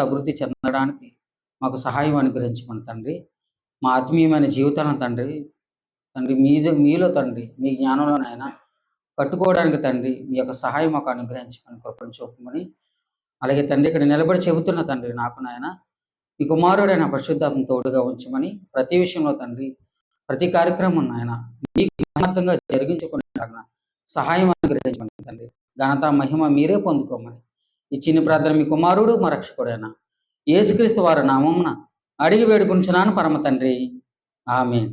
అభివృద్ధి చెందడానికి మాకు సహాయం అనుగ్రహించమని తండ్రి. మా ఆత్మీయమైన జీవితాలను తండ్రి మీలో తండ్రి మీ జ్ఞానంలో నాయన కట్టుకోవడానికి తండ్రి మీ యొక్క సహాయం మాకు అనుగ్రహించమని కృపను చూపమని, అలాగే తండ్రి ఇక్కడ నిలబడి చెబుతున్న తండ్రి నాకు నాయన మీ కుమారుడైన పరిశుద్ధాత్మను తోడుగా ఉంచమని, ప్రతి విషయంలో తండ్రి ప్రతి కార్యక్రమం నాయన మీకు ఘనతంగా జరిగించుకునే సహాయం అనుగ్రహించమని తండ్రి. ఘనత మహిమ మీరే పొందుకోమని ఈ చిన్న ప్రార్థన మీ కుమారుడు మా రక్షకుడైన యేసుక్రీస్తు వారి నామమున అడిగి వేడుకుంటున్నాను పరమ తండ్రి, ఆమేన్.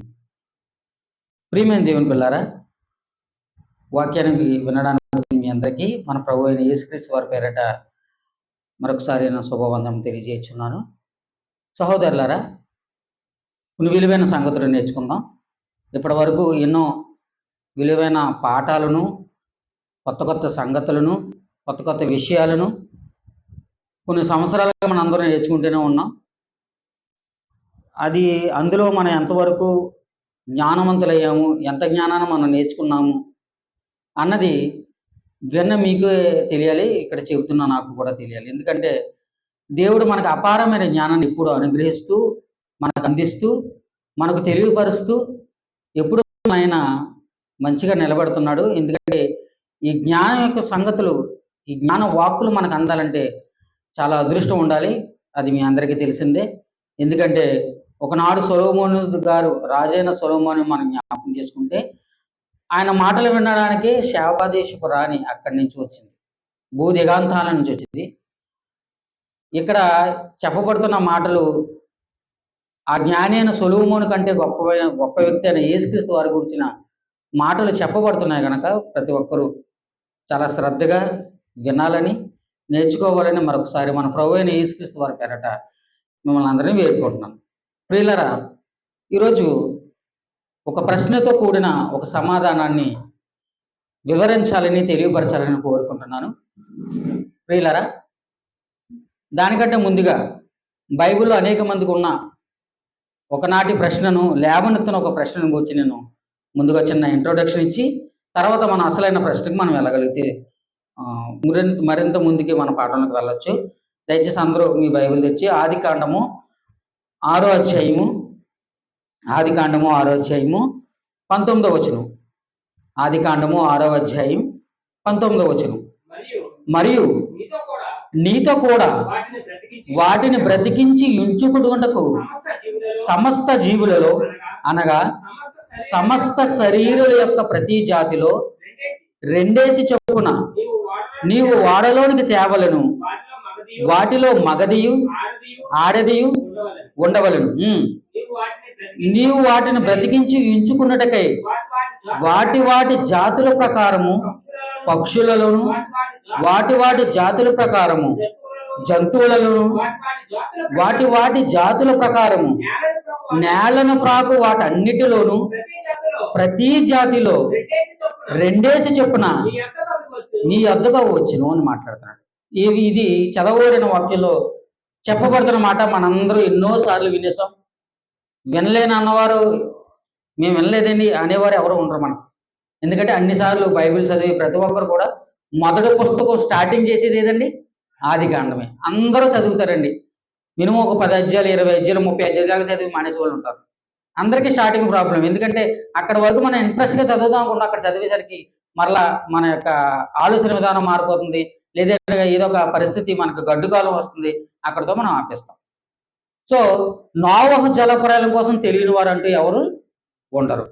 ప్రియమైన దేవుని పిల్లారా, వాక్యాన్ని వినడానికి మీ అందరికీ మన ప్రభు అయిన యేసుక్రీస్తు వారి పేరట మరొకసారి నా శుభవందనం తెలియజేస్తున్నాను. సహోదరులారా, కొన్ని విలువైన సంగతులు నేర్చుకుందాం. ఇప్పటి వరకు ఎన్నో విలువైన పాఠాలను, కొత్త కొత్త సంగతులను, కొత్త కొత్త విషయాలను కొన్ని సంవత్సరాలుగా మనం అందరం నేర్చుకుంటూనే ఉన్నాం. అందులో మనం ఎంతవరకు జ్ఞానవంతులయ్యాము, ఎంత జ్ఞానాన్ని మనం నేర్చుకున్నాము అన్నది విన్న మీకు తెలియాలి, ఇక్కడ చెబుతున్నా నాకు కూడా తెలియాలి. ఎందుకంటే దేవుడు మనకు అపారమైన జ్ఞానాన్ని ఎప్పుడు అనుగ్రహిస్తూ, మనకు అందిస్తూ, మనకు తెలియపరుస్తూ ఎప్పుడు ఆయన మంచిగా నిలబడుతున్నాడు. ఎందుకంటే ఈ జ్ఞానం యొక్క సంగతులు, ఈ జ్ఞాన వాక్కులు మనకు అందాలంటే చాలా అదృష్టం ఉండాలి. అది మీ అందరికీ తెలిసిందే. ఎందుకంటే ఒకనాడు సొలొమోను గారు, రాజైన సొలొమోను మనం జ్ఞాపకం చేసుకుంటే, ఆయన మాటలు వినడానికి శాపాదేశపు రాణి అక్కడి నుంచి వచ్చింది, భూదిగాంతాల నుంచి వచ్చింది. ఇక్కడ చెప్పబడుతున్న మాటలు ఆ జ్ఞాని అయిన సొలొమోను కంటే గొప్ప వ్యక్తి అయిన యేసుక్రీస్తు వారి గురించిన మాటలు చెప్పబడుతున్నాయి కనుక ప్రతి ఒక్కరూ చాలా శ్రద్ధగా వినాలని, నేర్చుకోవాలని మరొకసారి మన ప్రభు అయిన యేసుక్రీస్తు వారి పేరట మిమ్మల్ని అందరినీ వేడుకుంటున్నాను. ప్రియులారా, ఈరోజు ఒక ప్రశ్నతో కూడిన ఒక సమాధానాన్ని వివరించాలని, తెలియపరచాలని కోరుకుంటున్నాను. ప్రియులారా, దానికంటే ముందుగా బైబిల్లో అనేక మందికి ఉన్న ఒకనాటి ప్రశ్నను, లేవనెత్తిన ఒక ప్రశ్నను గురించి నేను ముందుగా చిన్న ఇంట్రొడక్షన్ ఇచ్చి, తర్వాత మన అసలైన ప్రశ్నకు మనం వెళ్ళగలిగితే మరింత ముందుకి మన పాఠంలోకి వెళ్ళొచ్చు. దయచేసి అందరూ మీ బైబిల్ తెచ్చి ఆదికాండము 6వ అధ్యాయము 19వ వచనం. ఆదికాండము 6వ అధ్యాయం 19వ వచనం. మరియు నీతో కూడా వాటిని బ్రతికించి ఉంచుకున్నటకు సమస్త జీవులలో, అనగా సమస్త శరీరుల యొక్క ప్రతి జాతిలో 2 చొప్పున నీవు వాడలోనికి తేవలను, వాటిలో మగదియు ఆడదియు ఉండవలను. నీవు వాటిని బ్రతికించి ఉంచుకున్నటకై వాటి వాటి జాతుల ప్రకారము పక్షులలోను, వాటి వాటి జాతుల ప్రకారము జంతువులలోను, వాటి వాటి జాతుల ప్రకారము నేలను ప్రాకు వాటన్నిటిలోను ప్రతి జాతిలో 2 చొప్పున నీ యొద్దకు వచ్చును అని మాట్లాడుతున్నాడు. ఇది చదవబడిన వాక్యంలో చెప్పబడుతున్న మాట మనందరూ ఎన్నోసార్లు వినేసాం. వినలేని అన్నవారు, మేము వినలేదండి అనేవారు ఎవరు ఉండరు మనకు. ఎందుకంటే అన్నిసార్లు బైబిల్ చదివి ప్రతి ఒక్కరు కూడా మొదటి పుస్తకం స్టార్టింగ్ చేసేది ఏదండి? ఆదికాండమే. అందరూ చదువుతారండి. మినిమం ఒక 10 అధ్యాయాలు, 20 అధ్యాయాలు, 30 అధ్యాయాలు దాకా చదివి మానేసే వాళ్ళు ఉంటారు. అందరికీ స్టార్టింగ్ ప్రాబ్లం. ఎందుకంటే అక్కడ వరకు మనం ఇంట్రెస్ట్గా చదువుదాం అనుకుంటాం, అక్కడ చదివేసరికి మరలా మన యొక్క ఆలోచన విధానం మారిపోతుంది, లేదా ఏదో ఒక పరిస్థితి మనకు గడ్డుకాలం వస్తుంది, అక్కడితో మనం ఆపేస్తాం. సో నోవహు జలప్రలయం కోసం తెలియని వారు అంటూ ఎవరు ఉండరు.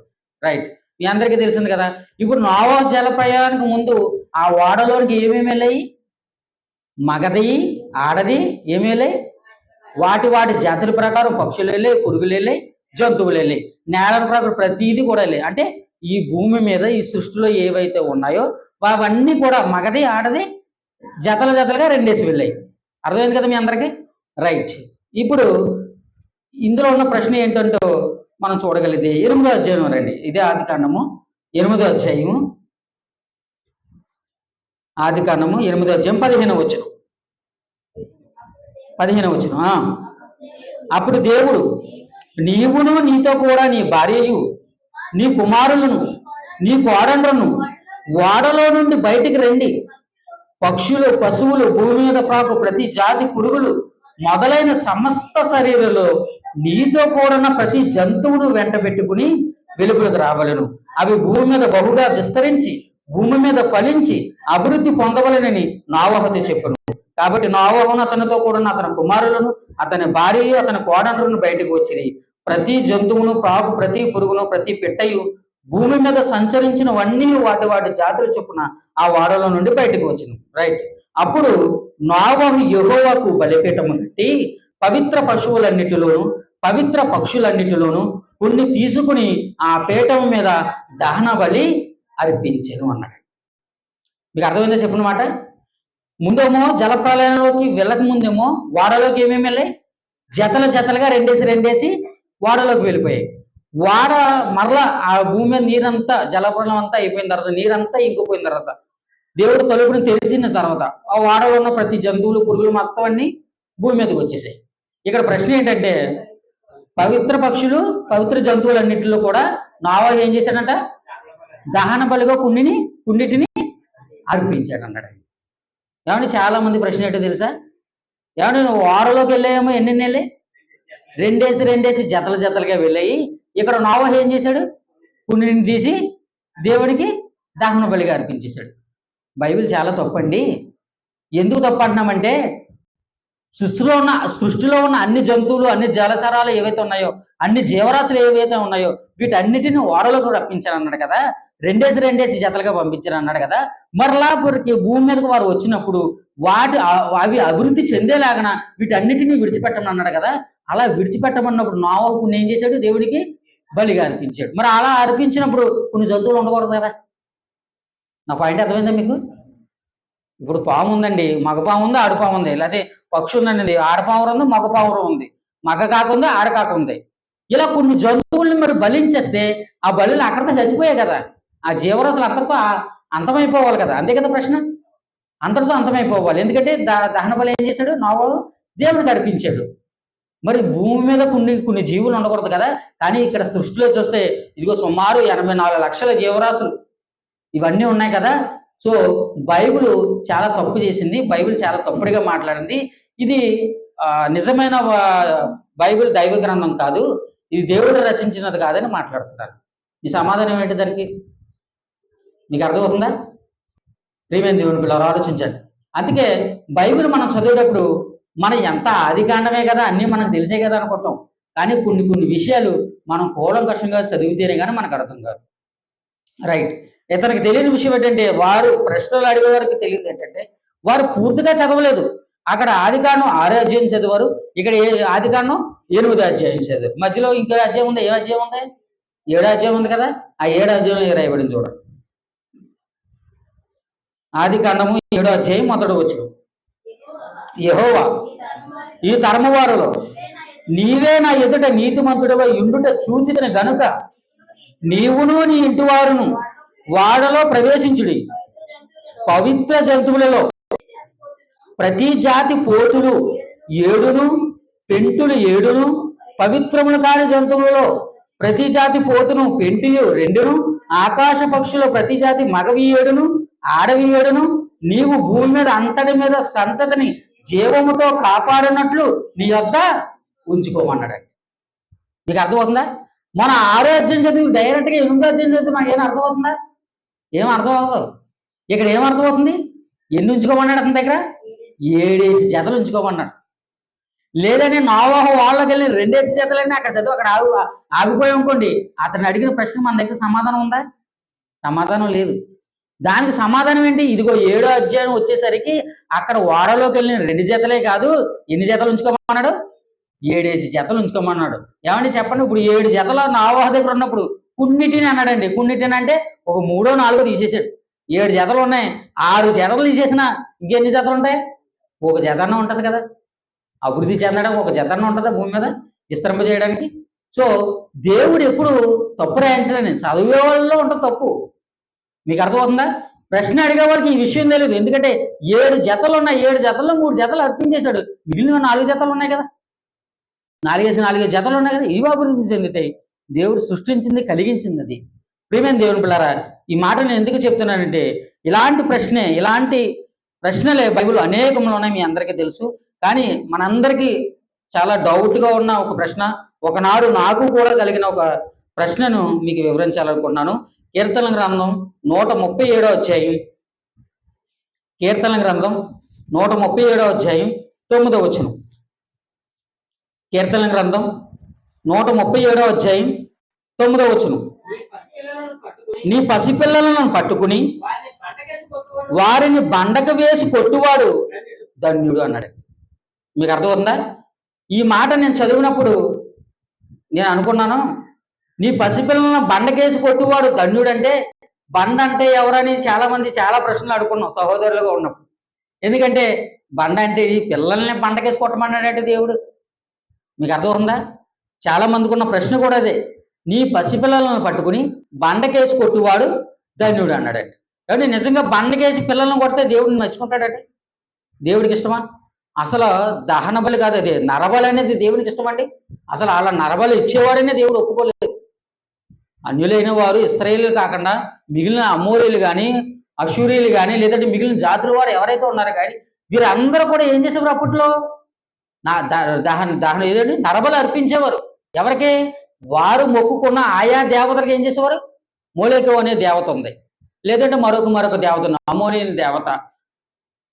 రైట్, మీ అందరికీ తెలిసింది కదా. ఇప్పుడు నోవహు జలప్రలయానికి ముందు ఆ ఓడలోనికి ఏమేమి వెళ్ళాయి? మగది ఆడది ఏమి వెళ్ళాయి? వాటి వాటి జాతుల ప్రకారం పక్షులు వెళ్ళాయి, పురుగులు వెళ్ళాయి, జంతువులు వెళ్ళాయి, నేల ప్రకారం ప్రతిదీ కూడా వెళ్ళాయి. అంటే ఈ భూమి మీద ఈ సృష్టిలో ఏవైతే ఉన్నాయో అవన్నీ కూడా మగది ఆడది జతలుగా 2 వెళ్ళాయి. అర్థమైంది కదా మీ అందరికీ? రైట్, ఇప్పుడు ఇందులో ఉన్న ప్రశ్న ఏంటంటో మనం చూడగలిగితే 8వ అధ్యాయం రండి. ఇదే ఆదికాండము 8వ అధ్యాయము, ఆదికాండము 8వ అధ్యాయం 15వ వచనం. అప్పుడు దేవుడు, నీవును నీతో కూడా నీ భార్యయు, నీ కుమారులను, నీ కోడండ్రను ఓడలో నుండి బయటికి రండి. పక్షులు, పశువులు, భూమి మీద ప్రాకు ప్రతి జాతి పురుగులు మొదలైన సమస్త శరీరంలో నీతో కూడిన ప్రతి జంతువును వెంట పెట్టుకుని వెలుగులకు రావలను. అవి భూమి మీద బహుగా విస్తరించి భూమి మీద ఫలించి అభివృద్ధి పొందవలనని నోవహుతో చెప్పును. కాబట్టి నోవహును అతనితో కూడిన అతని కుమారులను అతని భార్యయు అతని కోడనులను బయటకు వచ్చినాయి. ప్రతి జంతువును, ప్రాకు, ప్రతి పురుగును, ప్రతి పిట్టయు భూమి మీద సంచరించినవన్నీ వాటి వాటి జాతుల చొప్పున ఆ వాడలో నుండి బయటకు వచ్చిన. రైట్. అప్పుడు నోవహు యెహోవాకు బలిపీఠము కట్టి పవిత్ర పశువులన్నిటిలోను పవిత్ర పక్షులన్నిటిలోను కొన్ని తీసుకుని ఆ పీఠం మీద దహన బలి అర్పించెను అన్నాడు. మీకు అర్థమైందో చెప్పిన మాట. ముందేమో జలప్రలయంలోకి వెళ్ళక ముందేమో వాడలోకి ఏమేమి వెళ్ళాయి? జతలు జతలుగా రెండేసి వాడలోకి వెళ్ళిపోయాయి. వాడ మరలా ఆ భూమి మీద నీరంతా జలప్రలయం అంతా అయిపోయిన తర్వాత, నీరంతా ఇంకిపోయిన తర్వాత, దేవుడు తలుపుని తెరిచిన తర్వాత ఆ వాడలో ఉన్న ప్రతి జంతువులు, పురుగులు మొత్తం అన్ని భూమి మీదకి వచ్చేసాయి. ఇక్కడ ప్రశ్న ఏంటంటే, పవిత్ర పక్షులు, పవిత్ర జంతువులన్నింటిలో కూడా నోవహు ఏం చేశాడంట? దహన బలిగా కొన్నిటిని అర్పించాడు అన్నాడు. ఏమంటే చాలా మంది ప్రశ్న ఏంటో తెలుసా? ఏమంటే నువ్వు వాడలోకి వెళ్ళాయేమో ఎన్ని వెళ్ళి రెండేసి జతలుగా వెళ్ళాయి. ఇక్కడ నోవహు ఏం చేశాడు? కొన్నిటిని తీసి దేవుడికి దహన బలిగా అర్పించేశాడు. బైబిల్ చాలా తప్పండి. ఎందుకు తప్పు అంటున్నామంటే, సృష్టిలో ఉన్న అన్ని జంతువులు, అన్ని జలచరాలు ఏవైతే ఉన్నాయో, అన్ని జీవరాశులు ఏవైతే ఉన్నాయో వీటన్నిటిని ఓడలోకి రప్పించారు అన్నాడు కదా. రెండేసి జతలుగా పంపించారు అన్నాడు కదా. మరలా భూమి మీదకి వారు వచ్చినప్పుడు అవి అభివృద్ధి చెందేలాగన వీటన్నిటిని విడిచిపెట్టమని అన్నాడు కదా. అలా విడిచిపెట్టమన్నప్పుడు నోవహు ఏం చేశాడు? దేవుడికి బలిగా అర్పించాడు. మరి అలా అర్పించినప్పుడు కొన్ని జంతువులు ఉండకూడదు కదా. నా పాయింట్ అర్థమైందా మీకు? ఇప్పుడు పాము ఉందండి, మగ పాము ఉంది, ఆడపాము ఉంది. లేకపోతే పక్షి ఉందండి, ఆడపావురం ఉంది, మగ పావురం ఉంది. మగ కాకుంది, ఆడకాకు ఉంది. ఇలా కొన్ని జంతువుల్ని మరి బలించేస్తే ఆ బలులు అక్కడితో చచ్చిపోయాయి కదా. ఆ జీవరాశులు అక్కడితో అంతమైపోవాలి కదా. అంతే కదా ప్రశ్న. అంతటితో అంతమైపోవాలి. ఎందుకంటే దహన బలి ఏం చేశాడు? నోవహు దేవుడికి అర్పించాడు. మరి భూమి మీద కొన్ని జీవులు ఉండకూడదు కదా. కానీ ఇక్కడ సృష్టిలో చూస్తే ఇదిగో సుమారు 84 లక్షల జీవరాశులు ఇవన్నీ ఉన్నాయి కదా. సో బైబిల్ చాలా తప్పు చేసింది. బైబిల్ చాలా తప్పుడుగా మాట్లాడింది. ఇది నిజమైన బైబిల్ దైవ గ్రంథం కాదు, ఇది దేవుడు రచించినది కాదని మాట్లాడుతున్నారు. ఈ సమాధానం ఏంటి దానికి? మీకు అర్థమవుతుందా? ప్రియమైన దేవుని పిల్లలు ఆలోచించండి. అందుకే బైబిల్ మనం చదివేటప్పుడు మనం ఎంత ఆదికాండమే కదా, అన్నీ మనకు తెలిసే కదా అనుకుంటాం. కానీ కొన్ని విషయాలు మనం కూలంకషంగా చదివితేనే కానీ మనకు అర్థం కాదు. రైట్. ఇతనికి తెలియని విషయం ఏంటంటే, వారు ప్రశ్నలు అడిగే వారికి తెలియదు ఏంటంటే, వారు పూర్తిగా చదవలేదు. అక్కడ ఆదికాండం 6వ అధ్యాయం చదివారు, ఇక్కడ ఆదికాండం 8వ అధ్యాయం చదివారు. మధ్యలో ఇంకో అధ్యాయం ఉంది. ఏ అధ్యాయం ఉంది? 7వ అధ్యాయం ఉంది కదా. ఆ 7వ అధ్యాయం రాయబడింది చూడండి. ఆదికాండము 7వ అధ్యాయం 1వ వచనం. యెహోవా ఈ తరము వారిలో నీవే నా ఎదుట నీతిమంతుడివై ఉండుట చూచితిని గనుక నీవును నీ ఇంటి వారును వాడలో ప్రవేశించుడి. పవిత్ర జంతువులలో ప్రతి జాతి పోతులు 7ను పెంటులు 7ను పవిత్రములు కాని జంతువులలో ప్రతి జాతి పోతును పెంటియు 2ను ఆకాశ పక్షులు ప్రతి జాతి మగవి 7ను ఆడవి 7ను నీవు భూమి మీద అంతటి మీద సంతతిని జీవముతో కాపాడినట్లు నీ యొద్ద ఉంచుకోమన్నాడు. మీకు అర్థమవుతుందా? మన 6వ అధ్యాయం చదివి డైరెక్ట్గా 8వ అధ్యాయం చదివి మాకు ఏం అర్థమవుతుందా? ఏం అర్థం అవ్వదు. ఇక్కడ ఏమర్థమవుతుంది? ఎన్ని ఉంచుకోమన్నాడు అతని దగ్గర? 7 జతలు ఉంచుకోమన్నాడు. లేదని నోవహు వాళ్ళకి వెళ్ళి 2 జతలన్నీ అక్కడ చదువు అక్కడ ఆగిపోయి అనుకోండి, అతను అడిగిన ప్రశ్న మన దగ్గర సమాధానం ఉందా? సమాధానం లేదు. దానికి సమాధానం ఏంటి? ఇదిగో 7వ అధ్యాయం వచ్చేసరికి అక్కడ వాడలోకి వెళ్ళిన 2 జతలే కాదు, ఎన్ని జతలు ఉంచుకోమన్నాడు? 7 జతలు ఉంచుకోమన్నాడు. ఏమండి చెప్పండి. ఇప్పుడు 7 జతల నోవహు దగ్గర ఉన్నప్పుడు కొన్నిటిని అన్నాడండి. కొన్నిటిని అంటే ఒక 3ో 4ో తీసేసాడు. 7 జతలు ఉన్నాయి. 6 జతలు తీసేసిన ఇంకెన్ని జతలు ఉంటాయి? ఒక జతన్న ఉంటుంది కదా. అభివృద్ధి చెందడం ఒక జతన్న ఉంటుందా భూమి మీద విస్తరింప చేయడానికి? సో దేవుడు ఎప్పుడు తప్పు రాయించలేని, చదివే వాళ్ళలో ఉంటుంది తప్పు. మీకు అర్థమవుతుందా? ప్రశ్న అడిగే వాళ్ళకి ఈ విషయం తెలియదు. ఎందుకంటే 7 జతలు ఉన్నాయి. 7 జతల్లో 3 జతలు అర్పించేశాడు. మిగిలిన 4 జతలు ఉన్నాయి కదా. 4 జతలు ఉన్నాయి కదా. ఇవి అభివృద్ధి చెందుతాయి. దేవుడు సృష్టించింది, కలిగించింది అది. ప్రియమైన దేవుని పిల్లరా, ఈ మాట నేను ఎందుకు చెప్తున్నానంటే, ఇలాంటి ప్రశ్నలే బైబిల్ అనేకములు ఉన్నాయి, మీ అందరికీ తెలుసు. కానీ మనందరికీ చాలా డౌట్గా ఉన్న ఒక ప్రశ్న, ఒకనాడు నాకు కూడా కలిగిన ఒక ప్రశ్నను మీకు వివరించాలనుకుంటున్నాను. కీర్తన గ్రంథం 137వ అధ్యాయం, కీర్తన గ్రంథం 137వ అధ్యాయం 9వ వచనం. కీర్తన గ్రంథం 137వ అధ్యాయం 9వ వచనం. నీ పసిపిల్లలను పట్టుకుని వారిని బండకు వేసి కొట్టువాడు ధన్యుడు అన్నాడు. మీకు అర్థమవుతుందా? ఈ మాట నేను చదివినప్పుడు నేను అనుకున్నాను, నీ పసిపిల్లలను బండకేసి కొట్టువాడు ధన్యుడు అంటే బండ అంటే ఎవరని చాలా మంది చాలా ప్రశ్నలు అడుగుకున్నాం సహోదరులుగా ఉన్నప్పుడు. ఎందుకంటే బండ అంటే ఈ పిల్లల్ని బండకేసి కొట్టమన్నాడంటే దేవుడు. మీకు అర్థమవుతుందా? చాలా మందికి ఉన్న ప్రశ్న కూడా అదే. నీ పసిపిల్లలను పట్టుకుని బండకేసి కొట్టువాడు ధన్యుడు అన్నాడండి. కాబట్టి నిజంగా బండకేసి పిల్లలను కొడితే దేవుడిని మెచ్చుకుంటాడంటే దేవుడికి ఇష్టమా? అసలు దహన బలి కాదు, అది నరబలి అనేది దేవునికి ఇష్టమండి. అసలు అలా నరబలి ఇచ్చేవాడనే దేవుడు ఒప్పుకోలేదు. అన్యులైన వారు ఇశ్రాయేలు కాకుండా మిగిలిన అమోరీలు కానీ అశూరీలు కానీ లేదంటే మిగిలిన జాతుల వారు ఎవరైతే ఉన్నారో కానీ వీరందరూ కూడా ఏం చేసేవారు? అప్పట్లో దహన ఏదండి నరబలి అర్పించేవారు. ఎవరికి? వారు మొక్కుకున్న ఆయా దేవతలకు ఏం చేసేవారు? మోలేకో అనే దేవత ఉంది, లేదంటే మరొక దేవత ఉంది, అమోని దేవత.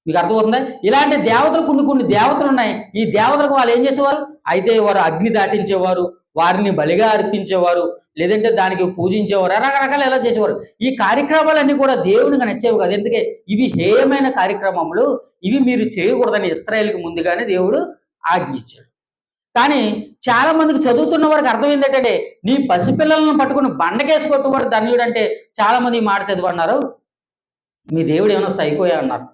మీకు అర్థమవుతుందా? ఇలాంటి దేవతలు కొన్ని దేవతలు ఉన్నాయి. ఈ దేవతలకు వాళ్ళు ఏం చేసేవారు? అయితే వారు అగ్ని దాటించేవారు, వారిని బలిగా అర్పించేవారు, లేదంటే దానికి పూజించేవారు, రకరకాలు ఎలా చేసేవారు. ఈ కార్యక్రమాలన్నీ కూడా దేవునికి నచ్చేవి కాదు. ఎందుకే? ఇవి హేయమైన కార్యక్రమములు, ఇవి మీరు చేయకూడదని ఇశ్రాయేలుకి ముందుగానే దేవుడు ఆజ్ఞ ఇచ్చాడు. కానీ చాలా మందికి చదువుతున్న వారికి అర్థం ఏంటంటే నీ పసిపిల్లలను పట్టుకుని బండకేసి కొట్టువాడు ధన్యుడు అంటే చాలా మంది ఈ మాట చదివన్నారు, మీ దేవుడు ఏమైనా సైకోయా అన్నారు.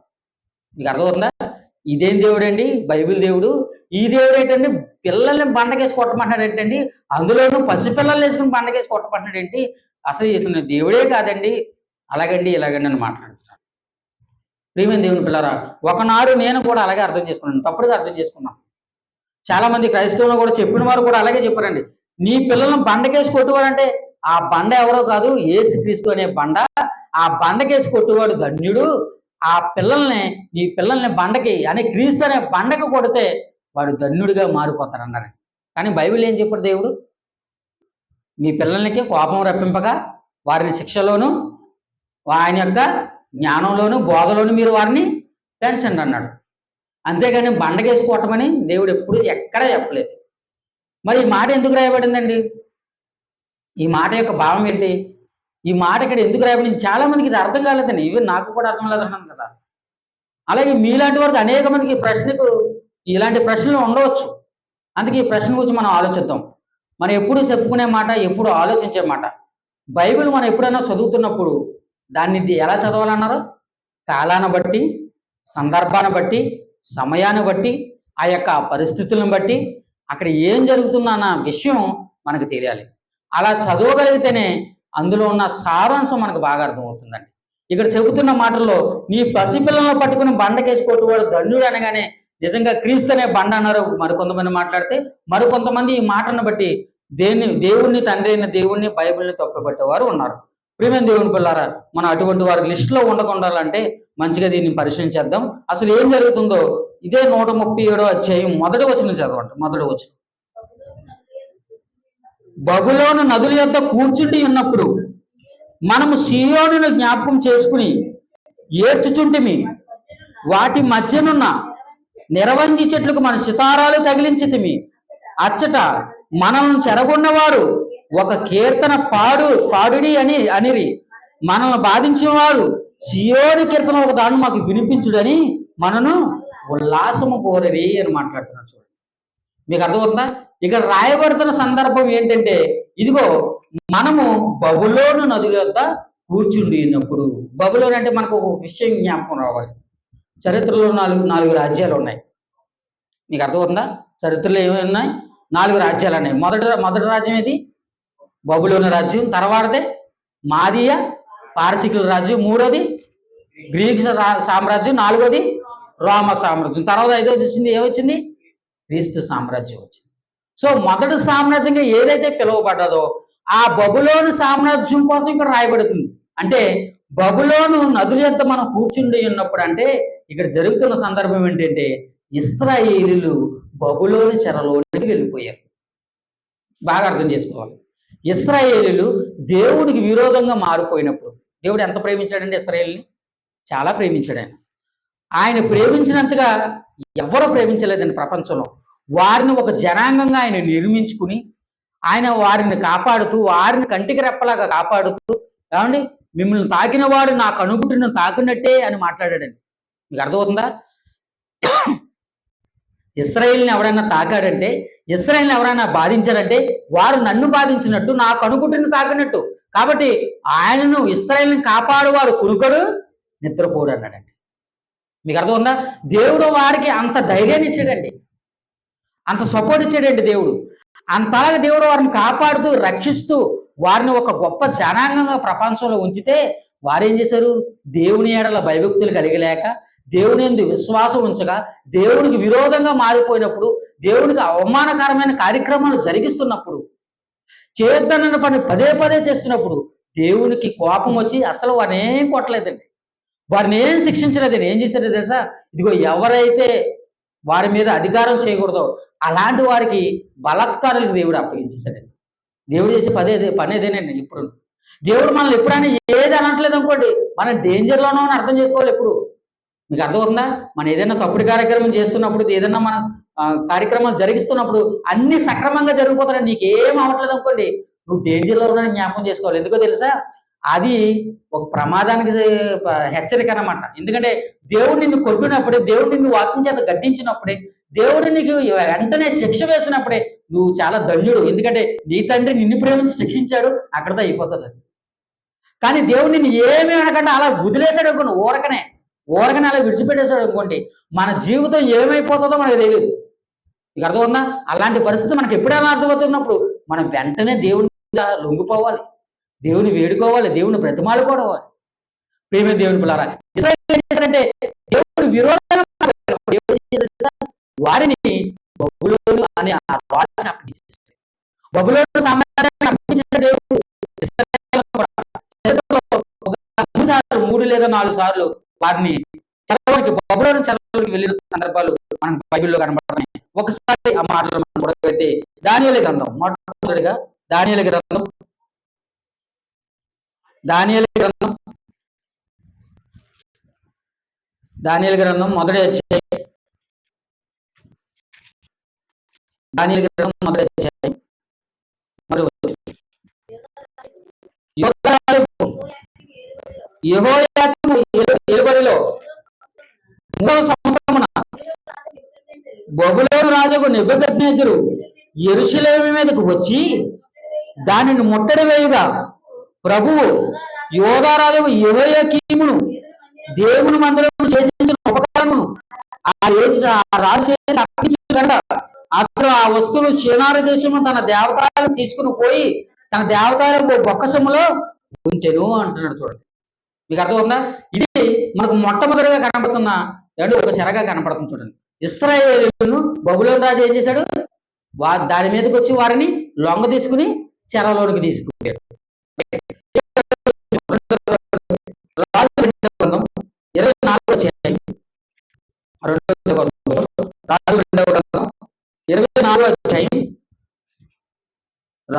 మీకు అర్థమవుతుందా? ఇదేం దేవుడు అండి? బైబిల్ దేవుడు. ఈ దేవుడు ఏంటంటే పిల్లల్ని బండకేసి కొట్టమంటున్నాడు ఏంటండి? అందులోనూ పసిపిల్లలు వేసుకుని బండకేసి కొట్టమంటున్నాడు ఏంటి? అసలు ఇతను దేవుడే కాదండి, అలాగండి ఇలాగండి అని మాట్లాడుతున్నాడు. ప్రియమైన దేవుని పిల్లరా, ఒకనాడు నేను కూడా అలాగే అర్థం చేసుకున్నాను, తప్పుడుగా అర్థం చేసుకున్నాను. చాలా మంది క్రైస్తవులు కూడా చెప్పిన వారు కూడా అలాగే చెప్పారండి. నీ పిల్లలను బండకేసి కొట్టువాడంటే ఆ బండ ఎవరో కాదు, యేసుక్రీస్తు అనే బండ. ఆ బండకేసి కొట్టువాడు ధన్యుడు. ఆ నీ పిల్లల్ని బండకి అనే క్రీస్తు అనే బండకు కొడితే వాడు ధన్యుడిగా మారిపోతాడు అన్నారు. కానీ బైబిల్ ఏం చెప్పాడు దేవుడు? మీ పిల్లలకి కోపం రప్పింపగా వారిని శిక్షలోను ఆయన యొక్క జ్ఞానంలోను బోధలోను మీరు వారిని పెంచండి అన్నాడు. అంతేగాని బండకేసి కొట్టమని దేవుడు ఎప్పుడు ఎక్కడా చెప్పలేదు. మరి ఈ మాట ఎందుకు రాయబడిందండి? ఈ మాట యొక్క భావం ఏంటి? ఈ మాట ఇక్కడ ఎందుకు రాయబడింది? చాలా మందికి ఇది అర్థం కాలేదండి. ఇవి నాకు కూడా అర్థం లేదన్నాను కదా. అలాగే మీలాంటి వారికి అనేక మందికి ఇలాంటి ప్రశ్నలు ఉండవచ్చు. అందుకే ఈ ప్రశ్న గురించి మనం ఆలోచిద్దాం. మనం ఎప్పుడు చెప్పుకునే మాట, ఎప్పుడు ఆలోచించే మాట. బైబిల్ మనం ఎప్పుడైనా చదువుతున్నప్పుడు దాన్ని ఎలా చదవాలన్నారో కాలాన్ని బట్టి, సందర్భాన్ని బట్టి, సమయాన్ని బట్టి, ఆ యొక్క పరిస్థితులను బట్టి అక్కడ ఏం జరుగుతుందన్న విషయం మనకు తెలియాలి. అలా చదవగలిగితేనే అందులో ఉన్న సారాంశం మనకు బాగా అర్థమవుతుందండి. ఇక్కడ చెబుతున్న మాటల్లో నీ పసిపిల్లలను పట్టుకుని బండకేసి కొట్టువాడు ధన్యుడు అనగానే నిజంగా క్రీస్తు అనే బండ అన్నారు మరికొంతమంది మాట్లాడితే, మరికొంతమంది ఈ మాటను బట్టి దేవుణ్ణి తండ్రి అయిన దేవుణ్ణి బైబిల్ని తప్పుపట్టేవారు ఉన్నారు. ప్రియమైన దేవుని పిల్లారా, మనం అటువంటి వారి లిస్టులో ఉండకుండాలంటే మంచిగా దీన్ని పరిశీలించేద్దాం. అసలు ఏం జరుగుతుందో ఇదే 137వ అధ్యాయం మొదటి వచనం చదవండి. మొదటి వచనం. బబులోను నదుల యొద్ద కూర్చుండి ఉన్నప్పుడు మనము సీయోనును జ్ఞాపకం చేసుకుని ఏడ్చుచుంటిమి. వాటి మధ్యనున్న నిరవంజి చెట్లకు మన సితారాలు తగిలించితిమి. అచ్చట మనల్ని చెరగొన్నవారు ఒక కీర్తన పాడుడి అనిరి. మనల్ని బాధించిన వారు సియోని కీర్తన ఒక దాన్ని మాకు వినిపించుడని మనను ఉల్లాసము కోరరి అని మాట్లాడుతున్నాడు. చూడండి, మీకు అర్థమవుతుందా? ఇక్కడ రాయబడుతున్న సందర్భం ఏంటంటే, ఇదిగో మనము బబులోను నదుల యొద్ద కూర్చుండి ఉన్నప్పుడు. బబులోను అంటే మనకు ఒక విషయం జ్ఞాపకం రావాలి. చరిత్రలో నాలుగు రాజ్యాలు ఉన్నాయి. మీకు అర్థమవుతుందా? చరిత్రలో ఏమేమి ఉన్నాయి? 4 రాజ్యాలు ఉన్నాయి. మొదటి రాజ్యం ఇది బబులోను రాజ్యం, తర్వాతదే మాదియా పారసికుల రాజ్యం, మూడోది గ్రీక్ సామ్రాజ్యం, నాలుగోది రోమ సామ్రాజ్యం, తర్వాత ఐదోది వచ్చింది ఏమొచ్చింది? క్రీస్తు సామ్రాజ్యం వచ్చింది. సో మొదటి సామ్రాజ్యంగా ఏదైతే పిలువబడ్డదో ఆ బబులోను సామ్రాజ్యం కోసం ఇక్కడ రాయబడుతుంది. అంటే బబులోను నదుల యొద్ద మనం కూర్చుండి ఉన్నప్పుడు అంటే ఇక్కడ జరుగుతున్న సందర్భం ఏంటంటే ఇశ్రాయేలీయులు బబులోను చెరలోనికి వెళ్ళిపోయారు. బాగా అర్థం చేసుకోవాలి. ఇశ్రాయేలీయులు దేవుడికి విరోధంగా మారిపోయినప్పుడు దేవుడు ఎంత ప్రేమించాడండి ఇశ్రాయేలుని? చాలా ప్రేమించాడు ఆయన. ఆయన ప్రేమించినంతగా ఎవరో ప్రేమించలేదండి ప్రపంచంలో. వారిని ఒక జనాంగంగా ఆయన నిర్మించుకుని ఆయన వారిని కాపాడుతూ, వారిని కంటికి రెప్పలాగా కాపాడుతూ, ఏమండి మిమ్మల్ని తాకిన వాడు నా కనుగుడ్డును తాకినట్టే అని మాట్లాడాడండి. మీకు అర్థమవుతుందా? ఇశ్రాయేలుని ఎవరైనా తాకాడంటే, ఇశ్రాయేలుని ఎవరైనా బాధించాడంటే వారు నన్ను బాధించినట్టు, నా కనుగుడ్డును తాకినట్టు. కాబట్టి ఆయనను ఇశ్రాయేలుని కాపాడువాడు కునుకడు, నిద్రపోడు అన్నాడండి. మీకు అర్థమవుతుందా? దేవుడు వారికి అంత ధైర్యాన్ని ఇచ్చాడండి, అంత సపోర్ట్ ఇచ్చాడండి దేవుడు. అంతలాగా దేవుడు వారిని కాపాడుతూ రక్షిస్తూ వారిని ఒక గొప్ప జనాంగంగా ప్రపంచంలో ఉంచితే వారేం చేశారు? దేవుని ఎడల భయభక్తులు కలిగలేక, దేవుని యందు విశ్వాసం ఉంచగా, దేవునికి విరోధంగా మారిపోయినప్పుడు, దేవునికి అవమానకరమైన కార్యక్రమాలు జరిగిస్తున్నప్పుడు, చేద్దన్న పని పదే పదే చేస్తున్నప్పుడు దేవునికి కోపం వచ్చి అసలు వారిని ఏం కొట్టలేదండి, వారిని ఏం శిక్షించలేదండి. ఏం చేశారో తెలుసా? ఇదిగో ఎవరైతే వారి మీద అధికారం చేయకూడదో అలాంటి వారికి బలాత్కారాలకు దేవుడు అప్పగించేశాడండి. దేవుడు చేసే పని ఏదేనండి. ఇప్పుడు దేవుడు మనల్ని ఎప్పుడైనా ఏది అనట్లేదు అనుకోండి, మనం డేంజర్లోనో అని అర్థం చేసుకోవాలి. ఎప్పుడు మీకు అర్థమవుతుందా? మనం ఏదైనా తప్పుడు కార్యక్రమం చేస్తున్నప్పుడు, ఏదైనా మన కార్యక్రమాలు జరిగిస్తున్నప్పుడు అన్ని సక్రమంగా జరిగిపోతాయి, నీకేం అవ్వట్లేదు అనుకోండి, నువ్వు డేంజర్లో ఉన్నాడని జ్ఞాపకం చేసుకోవాలి. ఎందుకో తెలుసా? అది ఒక ప్రమాదానికి హెచ్చరిక అన్నమాట. ఎందుకంటే దేవుడు నిన్ను కొట్టినప్పుడే, దేవుడు నిన్ను వాక్యం చేత గద్దించినప్పుడే, దేవుడు నీకు వెంటనే శిక్ష వేసినప్పుడే నువ్వు చాలా ధన్యుడు. ఎందుకంటే నీ తండ్రి నిన్ను ప్రేమించి శిక్షించాడు, అక్కడతో అయిపోతుంది అది. కానీ దేవుడు నిన్ను ఏమీ అనకుండా అలా వదిలేశాడు అనుకోండి, ఊరకనే అలా విడిచిపెట్టేశాడు అనుకోండి, మన జీవితం ఏమైపోతుందో మనకు తెలియదు. ఇక అర్థమవుతుందా? అలాంటి పరిస్థితి మనకి ఎప్పుడైనా అర్థమవుతున్నప్పుడు మనం వెంటనే దేవుని లొంగిపోవాలి, దేవుని వేడుకోవాలి, దేవుని బ్రతిమాలుకోవాలి. ప్రేమ దేవుని పిల్లారా, అంటే దేవుడు విరోధంగా వారిని బబులోను అనే ఆ రాజు అప్పగించేశాడు. బబులోను సామ్రాజ్యాన్ని అప్పగించిన దేవుడు 3 లేదా 4 సార్లు వారిని బబులోను చెరలోకి వెళ్ళిన సందర్భాలు మనకు బైబిల్లో కనబడుతున్నాయి. ఒకసారి ఆ మాటలు మనం చూడగలిగితే దానియేలు గ్రంథం, మొట్టమొదటిగా దానియేలు గ్రంథం మొదటి అధ్యాయం, దానియేలు గ్రంథం మొదటి అధ్యాయం యెహోయాకీము ఏలుబడిలో 3వ సంవత్సరమున బబులోను రాజుకు నెబుకద్నెజరు యెరూషలేము మీదకు వచ్చి దానిని ముట్టడి వేయుగా, ప్రభువు యోధా రాజుకు యెహోయాకీమును దేవుని మందిరము చేసిన ఉపకరణమును ఆ రాజు అప్పగించుగా, అతడు ఆ వస్తువులు షినారు దేశము తన దేవతాలను తీసుకుని పోయి తన దేవతాలకు బొక్కసములో ఉంచెను అంటున్నాడు. చూడండి, మీకు అర్థమవుతుందా? ఇది మనకు మొట్టమొదటిగా కనబడుతున్న ఒక చెరగా కనపడుతుంది. చూడండి, ఇశ్రాయేలును బబులోను రాజు ఏం చేశాడు? దాని మీదకి వచ్చి వారిని లొంగ తీసుకుని చెరలోనికి తీసుకుపోయాడు.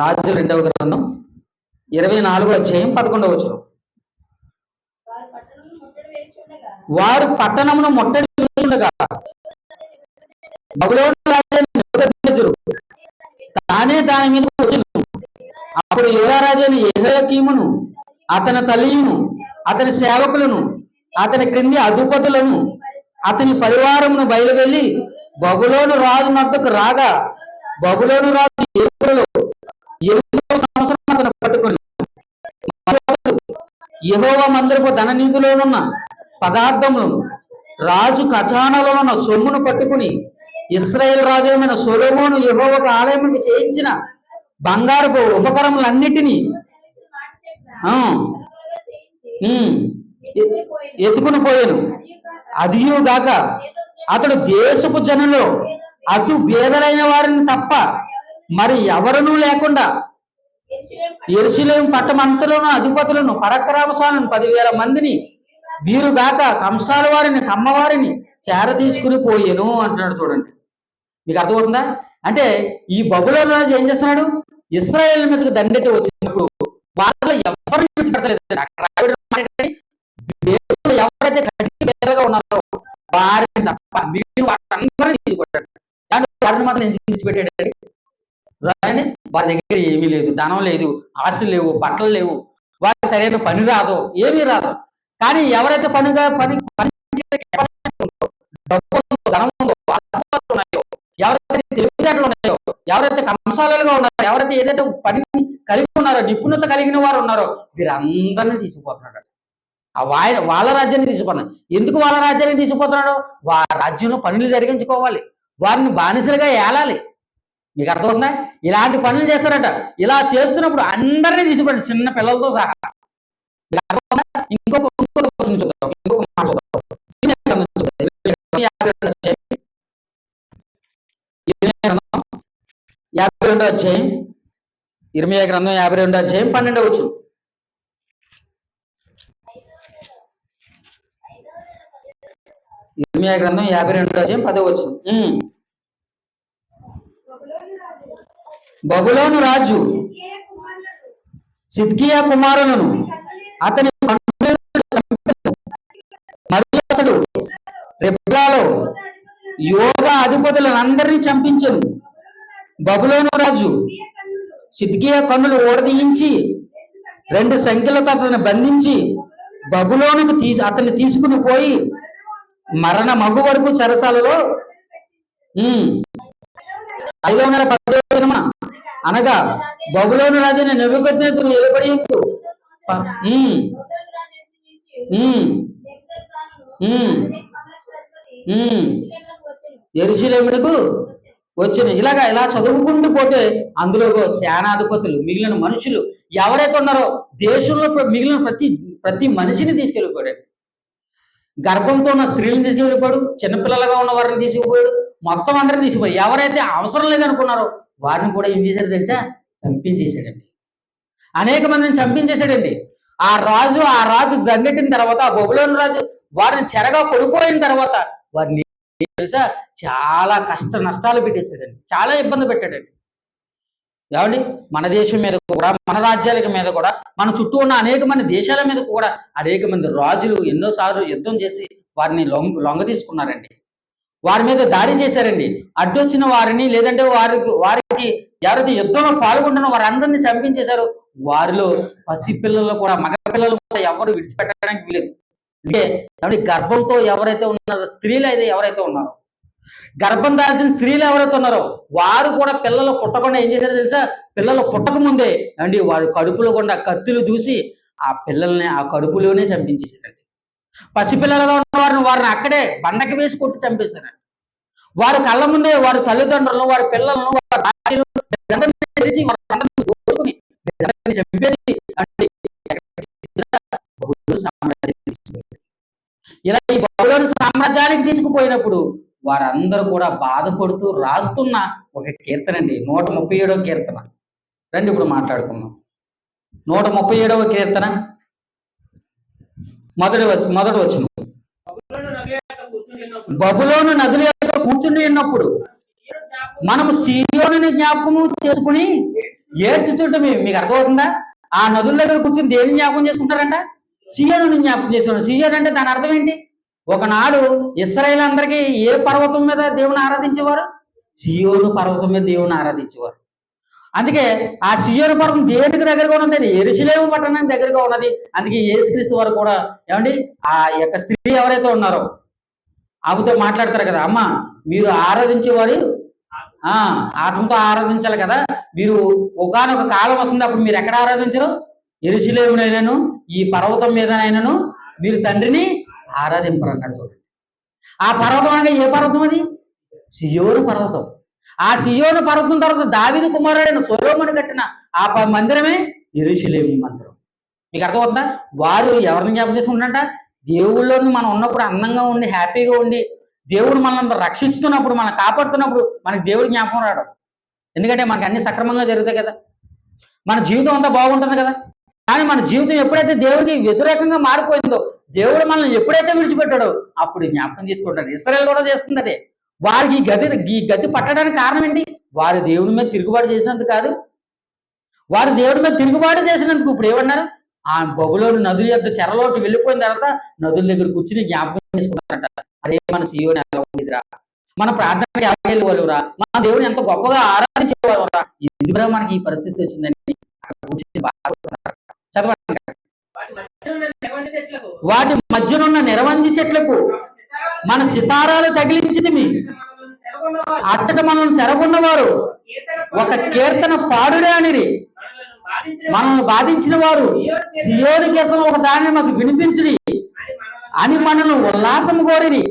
రాజు 24వ అధ్యాయం 11వ వచనం. వారు పట్టణమును ముట్టడి వేయుచుండగా బబులోను రాజు నెబుకద్నెజరు తానే దాని మీద వచ్చెను. అప్పుడు యూదా రాజు యెహోయాకీమును అతని తల్లియును అతని సేవకులను అతని క్రింది అధిపతులను అతని పరివారమును బయలువెళ్ళి బబులోను రాజు వద్దకు రాగా, బబులోను రాజు 8వ సంవత్సరం అతను పట్టుకొని యెహోవా మందిరపు ధననిధిలోనున్న పదార్థములను రాజు ఖజానాలోనున్న సొమ్మును పట్టుకుని ఇశ్రాయేలు రాజైన సొలొమోను యెహోవాకు ఆలయముకు చేయించిన బంగారపు ఉపకరణములన్నిటినీ ఎత్తుకుని పోయాను. అదియుగాక అతడు దేశపు జనులో అటు బేదలైన వారిని తప్ప మరి ఎవరునూ లేకుండా యెరూషలేము పట్టణమంతలోను అధిపతులను పరాక్రమశాలను 10,000 మందిని, వీరుగాక కంసాల వారిని, కమ్మవారిని, చేర తీసుకుని పోయెను అంటున్నాడు. చూడండి, మీకు అర్థమవుతుందా? అంటే ఈ బబులోను రాజు ఏం చేస్తున్నాడు? ఇశ్రాయేల్ మీదకి దండెత్తి వచ్చినప్పుడు వాళ్ళలో ఎవరిని విడిచిపెట్టలేదు. అక్కడ దేశంలో ఎవరైతే కఠిన పేదగా ఉన్నారో వారిని తప్ప మీరు వారందరినీ తీసుకొట్టాడు. వారిని మాత్రం ఎందుకు విడిచిపెట్టాడండి? రాని వారి దగ్గర ఏమీ లేదు, ధనం లేదు, ఆస్తులు లేవు, బట్టలు లేవు, వారికి సరైన పని రాదు, ఏమీ రాదు. కానీ ఎవరైతే పని ఉన్నాయో, ఎవరైతే తెలివితేటలు ఉన్నాయో, ఎవరైతే కంసాలుగా ఉన్నారో, ఎవరైతే ఏదైతే పని కలిగి ఉన్నారో, నిపుణత కలిగిన వారు ఉన్నారో, వీరందరినీ తీసుకుపోతున్నాడు. వాళ్ళ రాజ్యాన్ని తీసుకుపోతున్నాడు. ఎందుకు వాళ్ళ రాజ్యాన్ని తీసుకుపోతున్నాడు? వారి రాజ్యంలో పనులు జరిగించుకోవాలి, వారిని బానిసలుగా ఏలాలి. మీకు అర్థమవుతుందా? ఇలాంటి పనులు చేస్తారట. ఇలా చేస్తున్నప్పుడు అందరినీ తీసుకుపోండి, చిన్న పిల్లలతో సహా. ఇంకొక అధ్యాయం, ఇర్మీయా గ్రంథం 52వ అధ్యాయం 12వ వచనం. ఇర్మీయా గ్రంథం 52వ అధ్యాయం 10వ వచనం. బబులోను రాజు సిద్కియా కుమారులను అతని మరియు అతడు రిబ్లాలో యోగ అధిపతులను అందరినీ చంపించను. బబులోను రాజు సిద్కియా కన్నులు ఓడదీయించి 2 సంఖ్యలతో అతను బంధించి బబులోనుకు అతన్ని తీసుకుని పోయి మరణ మగు వరకు చెరసాలలో 5వ నెల 10వ దినమున అనగా బబులోను రాజుని నెబుకద్నెజరు ఏలుబడి యెరూషలేమునకు వచ్చిన. ఇలా చదువుకుంటూ పోతే అందులో సేనాధిపతులు, మిగిలిన మనుషులు ఎవరైతే ఉన్నారో దేశంలో మిగిలిన ప్రతి మనిషిని తీసుకెళ్ళిపోయాడు. గర్భంతో ఉన్న స్త్రీలను తీసుకెళ్ళిపోయాడు, చిన్నపిల్లలుగా ఉన్న వారిని తీసుకుపోయాడు, మొత్తం అందరిని తీసుకుపోయాడు. ఎవరైతే అవసరం లేదనుకున్నారో వారిని కూడా ఏం చేశాడు తెలుసా? చంపించేశాడండి. అనేక మందిని చంపించేశాడండి. ఆ రాజు దండెట్టిన తర్వాత, ఆ బబులోను రాజు వారిని చెరగా కొడిపోయిన తర్వాత వారిని తెలుసా చాలా కష్ట నష్టాలు పెట్టేశాడండి, చాలా ఇబ్బంది పెట్టాడండి. ఏమండి, మన దేశం మీద కూడా, మన రాజ్యాల మీద కూడా, మన చుట్టూ ఉన్న అనేక మంది దేశాల మీద కూడా అనేక మంది రాజులు ఎన్నోసార్లు యుద్ధం చేసి వారిని లొంగ తీసుకున్నారండి. వారి మీద దాడి చేశారండి. అడ్డొచ్చిన వారిని, లేదంటే వారికి ఎవరైతే యుద్ధంలో పాల్గొంటున్న వారందరినీ చంపించేశారు. వారిలో పసిపిల్లలు కూడా, మగ పిల్లలు కూడా ఎవరు విడిచిపెట్టడానికి వీలేదు. అంటే గర్భంతో ఎవరైతే ఉన్నారో, స్త్రీలు అయితే ఎవరైతే ఉన్నారో, గర్భం దాల్చిన స్త్రీలు ఎవరైతే ఉన్నారో వారు కూడా పిల్లలు పుట్టకుండా ఏం చేశారో తెలుసా? పిల్లలు పుట్టక ముందే అండి వారు కడుపులో గుండా కత్తులు దూసి ఆ పిల్లల్ని ఆ కడుపులోనే చంపించేశారండి. పసిపిల్లలుగా ఉన్న వారిని అక్కడే బండకి వేసి కొట్టి చంపేశారండి. వారి కళ్ళ ముందే వారి తల్లిదండ్రులను, వారి పిల్లలను, చంపేసి ఇలా ఈ బబులోను సామ్రాజ్యానికి తీసుకుపోయినప్పుడు వారందరూ కూడా బాధపడుతూ రాస్తున్న ఒక కీర్తన అండి, 137వ కీర్తన. రండి ఇప్పుడు మాట్లాడుకుందాం. 137వ కీర్తన మొదటి వచనం. బబులోను నదుల యొక్క కూర్చుని ఉన్నప్పుడు మనము సీయోనుని జ్ఞాపకము చేసుకుని ఏడ్చుచుంటమే. మీకు అర్థమవుతుందా? ఆ నదుల దగ్గర కూర్చుని దేని జ్ఞాపకం చేసుకుంటారంట? సీయోనుని జ్ఞాపకం చేసుకున్నాడు. సీయోను అంటే దాని అర్థం ఏంటి? ఒకనాడు ఇశ్రాయేల్ అందరికీ ఏ పర్వతం మీద దేవుని ఆరాధించేవారు? సీయోను పర్వతం మీద దేవుని ఆరాధించేవారు. అందుకే ఆ సీయోను పర్వతం దేనికి దగ్గరగా ఉన్నది? యెరూషలేము పట్టణానికి దగ్గరగా ఉన్నది. అందుకే యేసుక్రీస్తు వారు కూడా ఏమండి ఆ యొక్క స్త్రీ ఎవరైతే ఉన్నారో ఆమెతో మాట్లాడతారు కదా, అమ్మ మీరు ఆరాధించేవారు ఆత్మతో ఆరాధించాలి కదా, మీరు ఒకానొక కాలం వస్తుంది, అప్పుడు మీరు ఎక్కడ ఆరాధించరు? యెరూషలేమునైనను ఈ పర్వతం మీదనైనను మీరు తండ్రిని ఆరాధింపరు అన్నాడు. చూడండి, ఆ పర్వతం అంటే ఏ పర్వతం? అది సీయోను పర్వతం. ఆ సీయోను పర్వతం తర్వాత దావీదు కుమారుడైన సొలొమోను కట్టిన ఆ మందిరమే యెరూషలేము మందిరం. మీకు అర్థమవుతుందా? వారు ఎవరిని జ్ఞాపకం చేసుకుంటారంట? దేవుళ్ళని మనం ఉన్నప్పుడు అందంగా ఉండి హ్యాపీగా ఉండి దేవుడు మనల్ని రక్షిస్తున్నప్పుడు, మనం కాపాడుతున్నప్పుడు మనకి దేవుడు జ్ఞాపకం రావడం. ఎందుకంటే మనకి అన్ని సక్రమంగా జరుగుతాయి కదా, మన జీవితం అంతా బాగుంటుంది కదా. కానీ మన జీవితం ఎప్పుడైతే దేవుడికి వ్యతిరేకంగా మారిపోయిందో, దేవుడు మనల్ని ఎప్పుడైతే విడిచిపెట్టాడో అప్పుడు జ్ఞాపకం చేసుకుంటాడు. ఇశ్రాయేలు కూడా చేస్తుంది అదే. వారికి ఈ గతి పట్టడానికి కారణం ఏంటి? వారు దేవుని మీద తిరుగుబాటు చేసినందుకు కాదు. వారు దేవుడి మీద తిరుగుబాటు చేసినందుకు ఇప్పుడు ఏమన్నారు? ఆ బబులోను నదుల యొక్క చెరలోకి వెళ్ళిపోయిన తర్వాత నదుల దగ్గర కూర్చుని జ్ఞాపకం చేసుకున్నారంట. అదే మన సీయోని ఎలా ఉండేదిరా, మన ప్రార్థనకి ఎలా వెళ్ళేవాళ్ళురా, మన దేవుని ఎంత గొప్పగా ఆరాధించేవాళ్ళురా, ఎందుకురా మనకి ఈ పరిస్థితి వచ్చిందని చదవండి. వాటి మధ్యనున్న నిరవంజి చెట్లకు మన సితారాలు తగిలించితిమి, అచ్చట మనల్ని చెరగొన్నవారు ఒక కీర్తన పాడుడే అనిరి, మనల్ని బాధించిన వారు సియోని కీర్తన ఒక దాన్ని మాకు వినిపించుడి అని మనల్ని ఉల్లాసం కోరిని.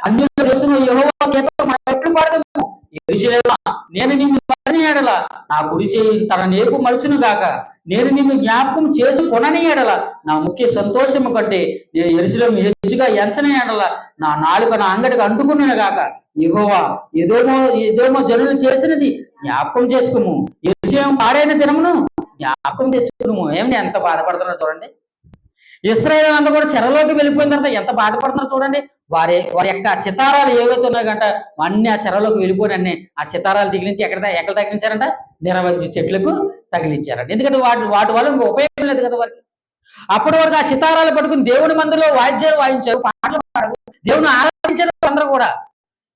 అన్యుల దేశంలో యెహోవా కీర్తన మనం ఎట్లు పాడదాము? యెరూషలేమా, నేను నిన్ను మరచిన ఎడల నా కుడి చేయి తన నేపు మలుచును గాక, నేను నిన్ను జ్ఞాపకం చేసుకొనని ఎడల నా ముఖ్య సంతోషము కంటే నేను యెరూషలేము హెచ్చుగా ఎంచని ఎడల నా నాలుక నా అంగడికి అంటుకున్నాను గాక. యెహోవా ఏదోమో జనులు చేసినది జ్ఞాపకం చేసుకోము, యెరూషలేము పాడైన దినమును జ్ఞాపకం తెచ్చుకును. ఏమి ఎంత బాధపడుతున్నారో చూడండి. ఇశ్రాయేలు అంతా కూడా చెరలోకి వెళ్ళిపోయిన తర్వాత ఎంత బాధపడుతున్నారో చూడండి. వారి యొక్క సితారాలు ఏవైతే ఉన్నాయో గంట అన్ని ఆ చెరలోకి వెళ్ళిపోయినన్ని ఆ సితారాలు తగిలించి ఎక్కడ తగిలించారంట? నిరవంజి చెట్లకు తగిలించారంట. ఎందుకంటే వాటి వల్ల ఉపయోగం లేదు కదా వారికి. అప్పటి వరకు ఆ సితారాలు పట్టుకుని దేవుని మందిలో వాయిద్యాలు వాయించారు, పాటలు పాడారు, దేవుని ఆరాధించారు అందరూ కూడా.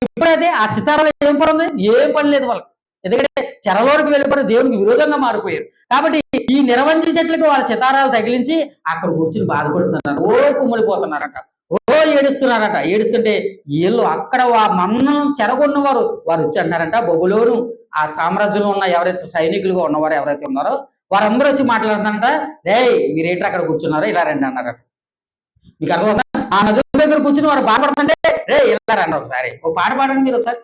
ఇప్పుడైతే ఆ సితారాలు ఏం పని ఉంది? ఏం పని లేదు వాళ్ళకి. ఎందుకంటే చెరలోకి వెళ్ళిపోయి దేవునికి విరోధంగా మారిపోయారు. కాబట్టి ఈ నిరవంజి చెట్లకు వాళ్ళ సితారాలు తగిలించి అక్కడ కూర్చుని బాధపడుతున్నారు, ఓ కుమ్మిడిపోతున్నారట, ఓ ఏడుస్తున్నారట. ఏడుస్తుంటే వీళ్ళు అక్కడ మన్నను చెరగొన్నవారు వారు వచ్చి అన్నారంట, బబులోను ఆ సామ్రాజ్యంలో ఉన్న ఎవరైతే సైనికులుగా ఉన్నవారు ఎవరైతే ఉన్నారో వారందరూ వచ్చి మాట్లాడుతున్నారంట, రే మీరేంటి అక్కడ కూర్చున్నారో ఇలా రండి అన్నారట. మీకు అర్థమవుతా? ఆ నదుల దగ్గర కూర్చుని వారు బాధపడుతుంటే రే ఇలా రండి ఒకసారి, ఓ పాట పాడండి, మీరు ఒకసారి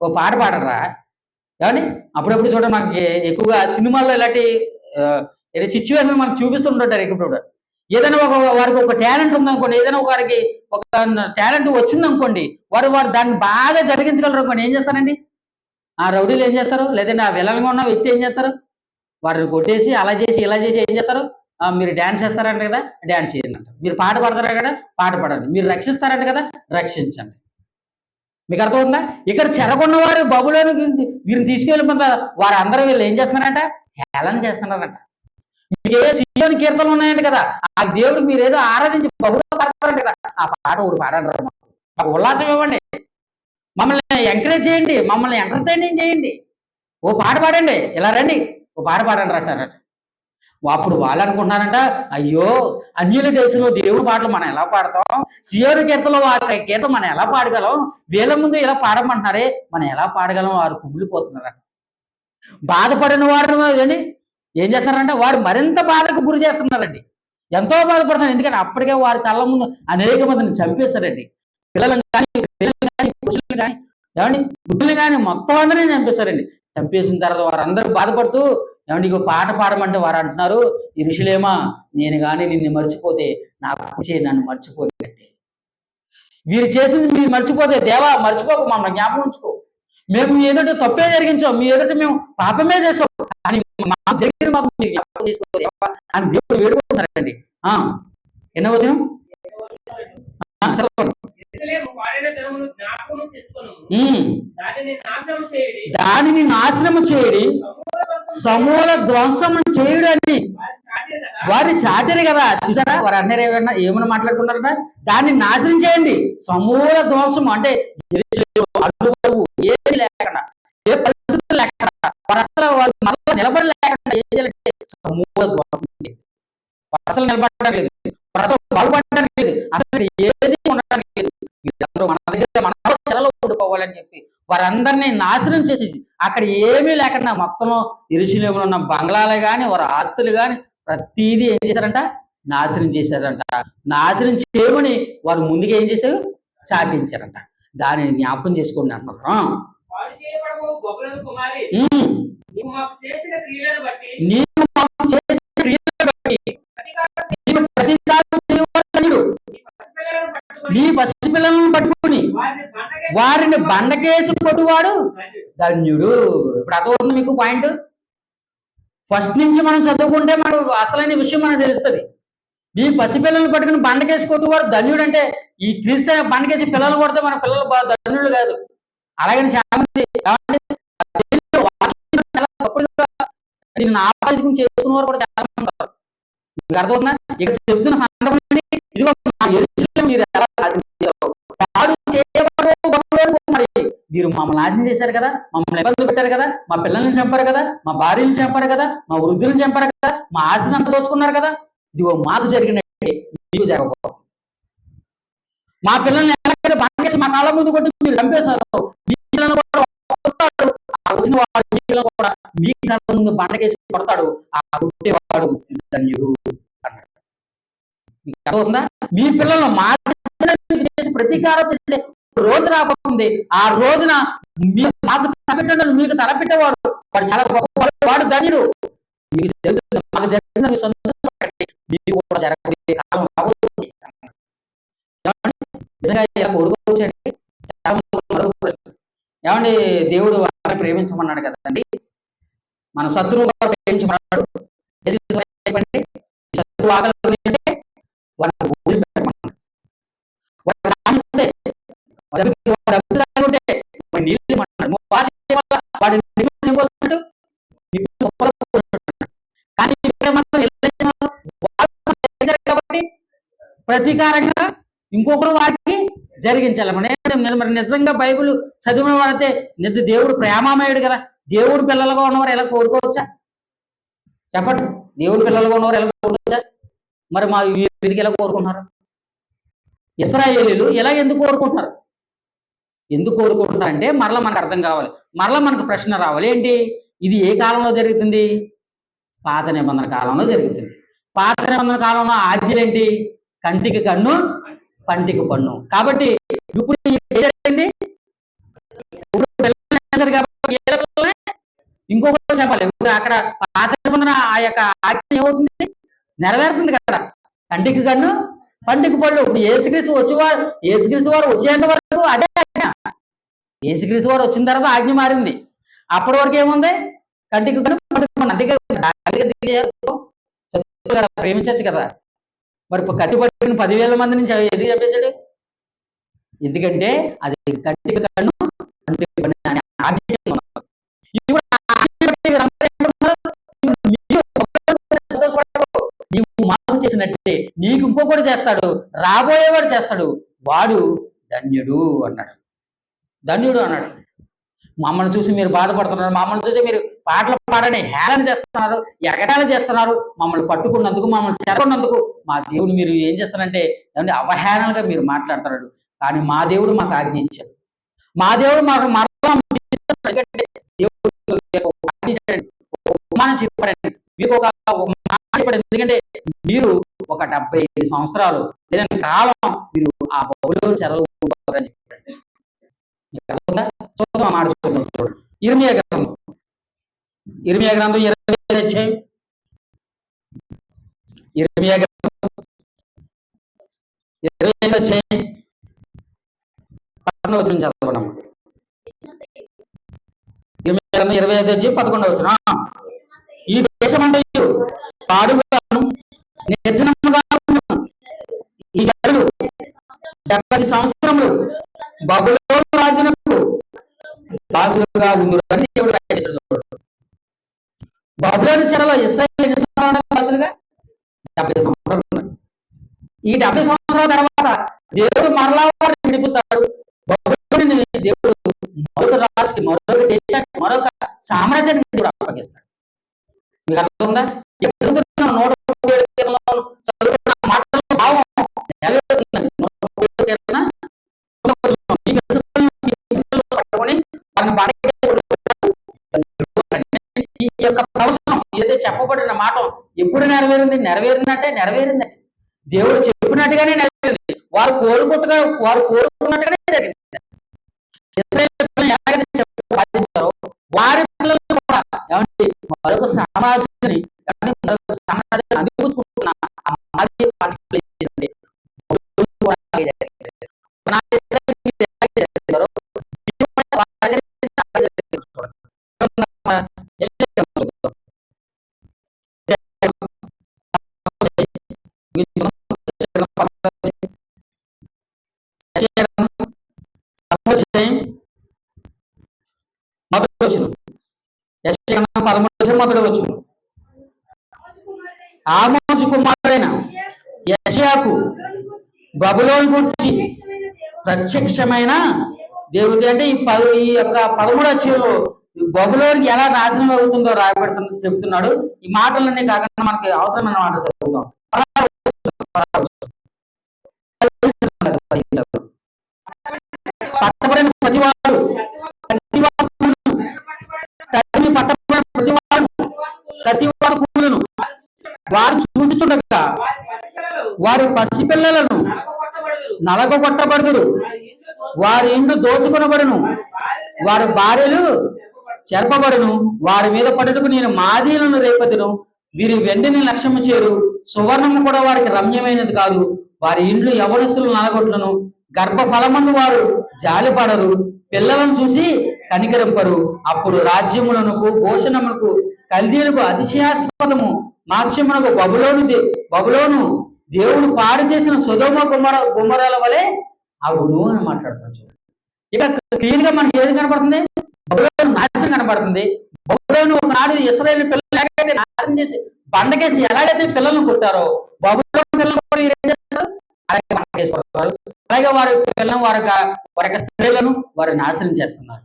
ఓ పాట పాడరా ఏమండి. అప్పుడప్పుడు చూడండి, మనకి ఎక్కువగా సినిమాల్లో ఇలాంటి సిచ్యువేషన్ మనకు చూపిస్తుంటారు. ఇప్పుడు ఏదైనా వారికి ఒక టాలెంట్ ఉందనుకోండి, ఏదైనా వారికి ఒక టాలెంట్ వచ్చిందనుకోండి, వారు దాన్ని బాగా జరిగించగలరు అనుకోండి, ఏం చేస్తారండి? ఆ రౌడీలు ఏం చేస్తారు? లేదంటే ఆ విలన్గా ఉన్న వ్యక్తి ఏం చేస్తారు? వారిని కొట్టేసి అలా చేసి ఇలా చేసి ఏం చేస్తారు? మీరు డ్యాన్స్ చేస్తారంట కదా, డ్యాన్స్ చేయండి అంటారు. మీరు పాట పాడతారా కదా, పాట పాడండి. మీరు రక్షిస్తారంట కదా, రక్షించండి. మీకు అర్థమవుతుందా? ఇక్కడ చెరగొన్న వారు బబులోను వీరిని తీసుకెళ్ళిపోతారు. వారందరూ వీళ్ళు ఏం చేస్తున్నారంట? హేళన చేస్తున్నారంట. మీకు ఏ సియోని కీర్తనలు ఉన్నాయంట కదా, ఆ దేవుడికి మీరు ఏదో ఆరాధించి బహుళ పాడతారంట కదా, ఆ పాట ఒకటి పాడండి, మాకు ఉల్లాసం ఇవ్వండి, మమ్మల్ని ఎంకరేజ్ చేయండి, మమ్మల్ని ఎంటర్టైనింగ్ చేయండి, ఓ పాట పాడండి, ఇలా రండి ఓ పాట పాడండి అంటారట. అప్పుడు వాళ్ళు అనుకుంటున్నారంట, అయ్యో అన్యుల దేశంలో దేవుడి పాటలు మనం ఎలా పాడతాం, సియోని కీర్తనలో వారి కీర్తన మనం ఎలా పాడగలం, వీళ్ళ ముందు ఇలా పాడమంటున్నారే మనం ఎలా పాడగలం, వారు కుమిలిపోతున్నారట. బాధపడిన వారు ఏం చేస్తున్నారంటే వారు మరింత బాధకు గురి చేస్తున్నారండి, ఎంతో బాధపడుతున్నారు. ఎందుకంటే అప్పటికే వారి కళ్ళ ముందు అనేక మందిని చంపేశారండి. పిల్లలను కానీ పురుషులు కానీ ఏమండి బుద్ధులు కానీ మొత్తం అందరినీ చంపేశారండి. చంపేసిన తర్వాత వారందరూ బాధపడుతూ ఏమండి ఇక పాట పాడమంటే వారు అంటున్నారు, యెరూషలేమా నేను కానీ నిన్ను మర్చిపోతే నాకు నన్ను మర్చిపోలేదండి. వీరు చేసింది మీరు మర్చిపోతే దేవా మర్చిపోక మమ్మల్ని జ్ఞాపకం ఉంచుకో, మేము మీ ఎదుట తప్పే జరిగించాం, మీ ఎదుట మేము పాపమే చేసాం, అని మా జరిగిన మాకు మీరు జ్ఞాపకం చేసుకో దేవా అని దేవుడు వేడుకుంటున్నారండి. ఎన్నో వచనం? దానిని నాశనము చేయడి, సమూల ధ్వంసము చేయుడు అని వారి చాటిరి కదా. చూసారా వారు అందరూ ఏమన్నా మాట్లాడుకున్నారట? దాన్ని నాశనం చేయండి, సమూల ధ్వంసం అంటే ఏమి లేకుండా, ఏ పరిస్థితులు లేకుండా, వారు మళ్ళీ నిలబడి లేకుండా ఏం చేయాలంటే సమూల ధ్వంసం. అసలు నిలబడడం లేదు, అసలు బాగుపడడానికి లేదు, అసలు ఏది ఉండడానికి లేదు. మన దగ్గర మన చెరలో ఉండిపోవాలని చెప్పి వారందరినీ నాశనం చేసి అక్కడ ఏమీ లేకుండా మొత్తం యెరూషలేములో ఉన్న బంగ్లాలు కానీ వారి ఆస్తులు కానీ ప్రతిదీ ఏం చేశారంట? నాశనం చేశారంట. నాశనం చేయమని వారు ముందుగా ఏం చేశారు? చాటించారంట. దానిని జ్ఞాపకం చేసుకోండి అంటున్నారు. నీ పసిపిల్లలను పట్టుకుని వారిని బండకేసి కొట్టువాడు ధన్యుడు. ఇప్పుడు అర్థమవుతుంది మీకు పాయింట్? ఫస్ట్ నుంచి మనం చదువుకుంటే మనకు అసలైన విషయం మనకు తెలుస్తుంది. ఈ పసిపిల్లలు పట్టుకుని బండకేసి కొట్టువాడు ధన్యుడు అంటే ఈ క్రీస్తు బండకేసి పిల్లలు కొడితే మన పిల్లలు ధన్యులు కాదు. అలాగని చాలా మంది దీన్ని ఆపాదించుకుని చేసుకున్న వారు కూడా చాలా మంది ఉన్నారు. మీకు అర్థమవుతుందా? ఇక్కడ చెప్తున్న సందర్భం ఇదిగో మీరు ఎలా మీరు మమ్మల్ని నాశనం చేశారు కదా, మమ్మల్ని ఇబ్బందులు పెట్టారు కదా, మా పిల్లల్ని చంపారు కదా, మా భార్యలను చంపారు కదా, మా వృద్ధులను చంపారు కదా, మా ఆస్తిని అంతా దోచుకున్నారు కదా, ఇదిగో మాకు జరిగినట్టే మీకు జరగకపోతుంది. మా పిల్లల్ని ఎలాగైతే బాగా మా కాళ్ళ ముందు కొట్టి మీరు చంపేశారు, మీ పిల్లలు కూడా వస్తాడు, ఆ వచ్చిన వాడు కూడా మీ కళ్ళ ముందు బండకేసి కొడతాడు, ఆ కొట్టేవాడు ధన్యుడు అన్నాడు. మీకు అర్థమవుతుందా? మీ పిల్లలు మా ప్రతీకారం చేసే రోజు రాబోతుంది. ఆ రోజున మాకు తలపెట్టాడు, మీకు తలపెట్టేవాడు వాడు చాలా గొప్పవాడు, వాడు ధన్యుడు. మీకు జరుగుతుంది, మాకు జరిగిన మీకు కూడా జరగబోయే కాలం రాబోతుంది. నిజంగా ఇలా కోరుకోవచ్చండి. ఏమండి, దేవుడు వారిని ప్రేమించమన్నాడు కదండి, మన శత్రువు వారు ప్రేమించమన్నాడు. శత్రువు ఆకలి ప్రతీకారంగా ఇంకొకరు వాటికి జరిగించాలి. మరి నిజంగా బైబిల్ చదివిన వారైతే దేవుడు ప్రేమామయుడు కదా, దేవుడు పిల్లలుగా ఉన్నవారు ఎలా కోరుకోవచ్చా చెప్పండి? దేవుడు పిల్లలుగా ఉన్నవారు ఎలా కోరుకోవచ్చా? మరి మా వీరికి ఎలా కోరుకుంటున్నారు? ఇశ్రాయేలీయులు ఎలా ఎందుకు కోరుకుంటున్నారు? ఎందుకు కోరుకుంటున్నారంటే మరలా మనకు అర్థం కావాలి, మరలా మనకు ప్రశ్న రావాలి. ఏంటి ఇది? ఏ కాలంలో జరుగుతుంది? పాత నిబంధన కాలంలో జరుగుతుంది. పాత నిబంధన కాలంలో ఆజ్ఞలేంటి? కంటికి కన్ను, పంటికి పన్ను. కాబట్టి ఇప్పుడు ఏంటండి, ఇంకొకటి చెప్పాలి. అక్కడ పాత నిబంధన ఆ యొక్క ఆజ్ఞ ఏమవుతుంది? నెరవేరుతుంది కదా. కంటికి కన్ను, పంటికి పళ్ళు. యేసుక్రీస్తు వారు వచ్చేంత వరకు అదే ఆజ్ఞ. యేసుక్రీస్తు వారు వచ్చిన తర్వాత ఆజ్ఞ మారింది. అప్పటి వరకు ఏముంది? కంటికి కన్ను, పంటికి పన్ను. అందుకే ప్రేమించచ్చు కదా. మరి కత్తి పట్టుకుని 10,000 మంది నుంచి ఎందుకు చెప్పేశాడు? ఎందుకంటే అది కంటికి కన్ను, పంటికి పన్ను అనే ఆజ్ఞ. నీవు మాకు చేసినట్టే నీకు ఇంకొకటి చేస్తాడు, రాబోయేవాడు చేస్తాడు, వాడు ధన్యుడు అన్నాడు. ధన్యుడు అన్నాడు. మమ్మల్ని చూసి మీరు బాధపడుతున్నారు, మమ్మల్ని చూసి మీరు పాటలు పాడని హేళన చేస్తున్నారు, ఎగటాలు చేస్తున్నారు, మమ్మల్ని పట్టుకున్నందుకు, మమ్మల్ని చేరుకున్నందుకు మా దేవుడు మీరు ఏం చేస్తారంటే అవహేళనగా మీరు మాట్లాడుతున్నాడు. కానీ మా దేవుడు మాకు ఆజ్ఞ ఇచ్చాడు. మా దేవుడు మాకు చెప్పాడండి, మీకు ఒక ఎందుకంటే మీరు ఒక 75 సంవత్సరాలు లేదంటే కాలం మీరు ఆ బబులోను చెరలో ఉంటారని చెప్పాడు. చూద్దాం, మాట చూద్దాం. చూడండి, ఇర్మియా గ్రంథం 25వ అధ్యాయం. ఇర్మియా గ్రంథం 25వ అధ్యాయం 11వ వచనం చదవడం. ఇర్మియా గ్రంథం 25వ అధ్యాయం 11వ వచనం. ఈ దేశమంతయు పాడుగాను నిర్జనముగా ఈ జనులు 70 సంవత్సరములు బబులోను రాజునకు రాజుగా ఉండురని దేవుడు రాయించాడు. బబులోను చెరలో ఇశ్రాయేలు రాజులుగా 70 సంవత్సరాలు ఉన్నారు. ఈ 70 సంవత్సరాల తర్వాత దేవుడు మరలా వారిని విడిపిస్తాడు. బబులోనుని దేవుడు మరొక రాజుకి, మరొక దేశానికి, మరొక సామ్రాజ్యానికి దేవుడు అప్పగిస్తాడు. మీకు అర్థం ఉందా? మాటల భావం నెరవేరుతుందండి. ఈ యొక్క ప్రవచనం ఏదైతే చెప్పబడిన మాట ఎప్పుడు నెరవేరిందంటే నెరవేరిందండి. దేవుడు చెప్పినట్టుగానే నెరవేరింది. వారు కోరుకున్నట్టుగానే జరిగింది. వారి పిల్లలు కూడా ఏమంటే మరొక సామ్రాజ్యాన్ని అందిపుచ్చుకుంటున్న ఆమోజు కుమారుడైన యెషయాకు బబులోను గురించి ప్రత్యక్షమైన దేవుడి అంటే ఈ యొక్క 13వ అధ్యాయంలో బబులోనికి ఎలా నాశనం అవుతుందో రాయబడుతుంది చెబుతున్నాడు. ఈ మాటలన్నీ కాకుండా మనకి అవసరమైన మాటలు చదువుతాం. పట్టబడిన ప్రతివాడు పట్టబడిన ప్రతివాడు ప్రతివాడు కూలను వారు చూచుచుండగా వారి పసిపిల్లలను నలగొట్టబడుదురు, వారి ఇండ్లు దోచుకొనబడును, వారి భార్యలు చెరపబడును, వారి మీద పడుటకు నేను మాదీలను రేపదును, వీరి వెండిని లక్ష్యము చేరు, సువర్ణము కూడా వారికి రమ్యమైనది కాదు, వారి ఇండ్లు యవనస్తులు నలగొట్లను, గర్భఫలమందు వారు జాలిపడరు, పిల్లలను చూసి కనికరింపరు. అప్పుడు రాజ్యములకు భూషణములకు కల్దీలకు అతిశయాస్పదము మాక్ష్యమునకు బబులోను దేవుడు పాడు చేసిన సొదొమ గుమ్మరాల వలె అవును అని మాట్లాడుతున్నాడు. ఇక క్లియర్ గా మనకి ఏది కనపడుతుంది? బబులోను నాశనం కనపడుతుంది. బబులోను ఒకనాడు ఇశ్రాయేలు పిల్లలు ఎలాగైతే నాశనం చేసి బండకేసి ఎలాగైతే పిల్లలను కొట్టారో బబులోను పిల్లలు కూడా ఏం చేస్తారు? అలాగే బండకేసి కొడతారు. అలాగే వారి పిల్లలను వారి స్త్రీలను వారు నాశనం చేస్తున్నారు.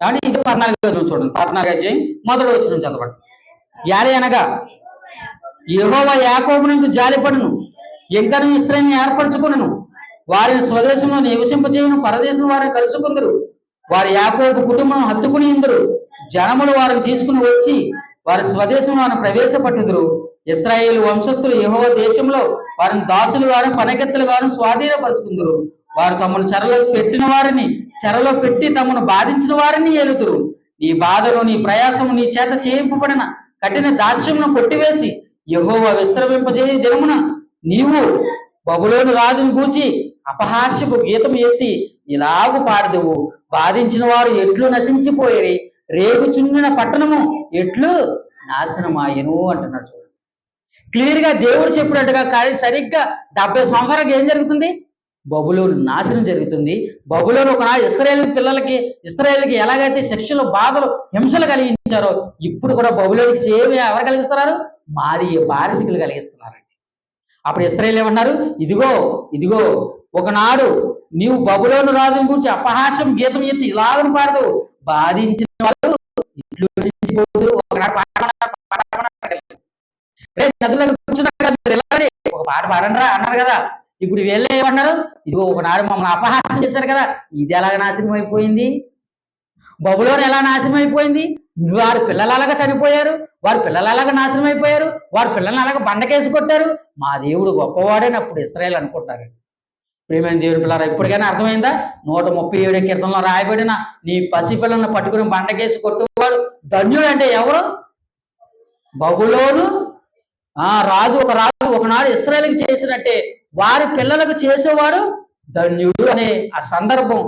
కానీ ఇది 14 చూడండి. 14 అధ్యాయం మొదటి వచనం చదవండి. యారే అనగా యెహోవా యాకోబునకు జాలిపడును, ఇంకను ఇశ్రాయేలును ఏర్పరచుకొనును, వారిని స్వదేశంలో నివసింపజేయును, పరదేశం వారిని కలుసుకుందరు, వారి యాకోబు కుటుంబం హత్తుకుని ఇందరు, జనములు వారిని తీసుకుని వచ్చి వారి స్వదేశం వారిని ప్రవేశపట్టుదురు. ఇశ్రాయేలు వంశస్థులు యెహోవా దేశంలో వారిని దాసులు గాను పనకెత్తులు గాను స్వాధీనపరుచుకుందరు. వారు తమను చెరలో పెట్టిన వారిని చెరలో పెట్టి తమను బాధించిన వారిని ఏలుదురు. నీ బాధను నీ ప్రయాసము నీ చేత చేయింపబడిన కఠిన దాస్యమును కొట్టివేసి యెహోవా విశ్రమింపజేయ దినమున నీవు బబులోను రాజును గూర్చి అపహాస్యపు గీతం ఎత్తి ఇలాగు పాడదువు. బాధించిన వారు ఎట్లు నశించిపోయేరి, రేగు చున్నిన పట్టణము ఎట్లు నాశనమాయను అంటున్నాడు. చూడండి, క్లియర్ గా దేవుడు చెప్పినట్టుగా సరిగ్గా 70 సంవత్సరాలకు ఏం జరుగుతుంది? బబులోను నాశనం జరుగుతుంది. బబులోను ఒకనాడు ఇశ్రాయేలుకి ఎలాగైతే శిక్షలు, బాధలు, హింసలు కలిగించారో ఇప్పుడు కూడా బబులోనికి సేమ్ ఎవరు కలిగిస్తున్నారు? బారిసికులు కలిగిస్తున్నారండి. అప్పుడు ఇశ్రాయేలు ఏమన్నారు? ఇదిగో ఒకనాడు నీవు బబులోను రాజుని గురించి అపహాస్యం గీతం ఎత్తి ఇలాగను పాడదు, బాధించిన వాళ్ళు ఇట్లు ఒక పాట పాడండిరా అన్నారు కదా. ఇప్పుడు వీళ్ళే ఏమన్నారు? ఇదిగో ఒకనాడు మమ్మల్ని అపహాస్యం చేశారు కదా, ఇది ఎలాగ నాశనం అయిపోయింది, బబులోను ఎలా నాశనం అయిపోయింది, వారి పిల్లలు అలాగా చనిపోయారు, వారి పిల్లలు అలాగా నాశనం అయిపోయారు, వారి పిల్లల్ని అలాగా బండకేసి కొట్టారు, మా దేవుడు గొప్పవాడని అప్పుడు ఇశ్రాయేలు అనుకుంటారు. ప్రేమైన దేవుడి పిల్లరా, ఇప్పటికైనా అర్థమైందా? 137 కీర్తనలో రాయబడిన నీ పసిపిల్లలను పట్టుకుని బండకేసి కొట్టువాడు ధన్యుడు అంటే ఎవరు? బబులోను రాజు ఒకనాడు ఇశ్రాయేలుకి చేసినట్టే వారి పిల్లలకు చేసేవారు ధన్యుడు అనే ఆ సందర్భం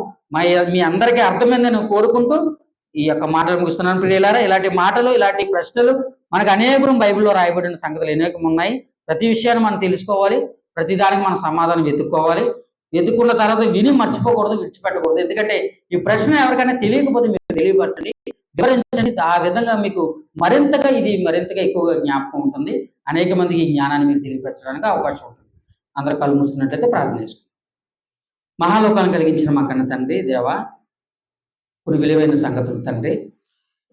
మీ అందరికీ అర్థమైందని కోరుకుంటూ ఈ యొక్క మాటలు ముగిస్తున్నాను. ప్రియులారా, ఇలాంటి మాటలు, ఇలాంటి ప్రశ్నలు మనకు అనేకం బైబిల్లో రాయబడిన సంగతులు అనేకం ఉన్నాయి. ప్రతి విషయాన్ని మనం తెలుసుకోవాలి, ప్రతి దానికి మనం సమాధానం వెతుక్కోవాలి. వెతుక్కున్న తర్వాత విని మర్చిపోకూడదు, విడిచిపెట్టకూడదు. ఎందుకంటే ఈ ప్రశ్న ఎవరికైనా తెలియకపోతే మీరు తెలియపరచండి, వివరించండి. ఆ విధంగా మీకు మరింతగా ఎక్కువగా జ్ఞాపకం ఉంటుంది. అనేక మందికి ఈ జ్ఞానాన్ని మీరు తెలియపరచడానికి అవకాశం ఉంటుంది. అందరూ కళ్ళు మూసుకున్నట్లయితే ప్రార్థన చేసుకుంటాం. మహాలోకాలను కలిగించిన మా కన్న తండ్రి, దేవా, కొన్ని విలువైన సంగతులు తండ్రి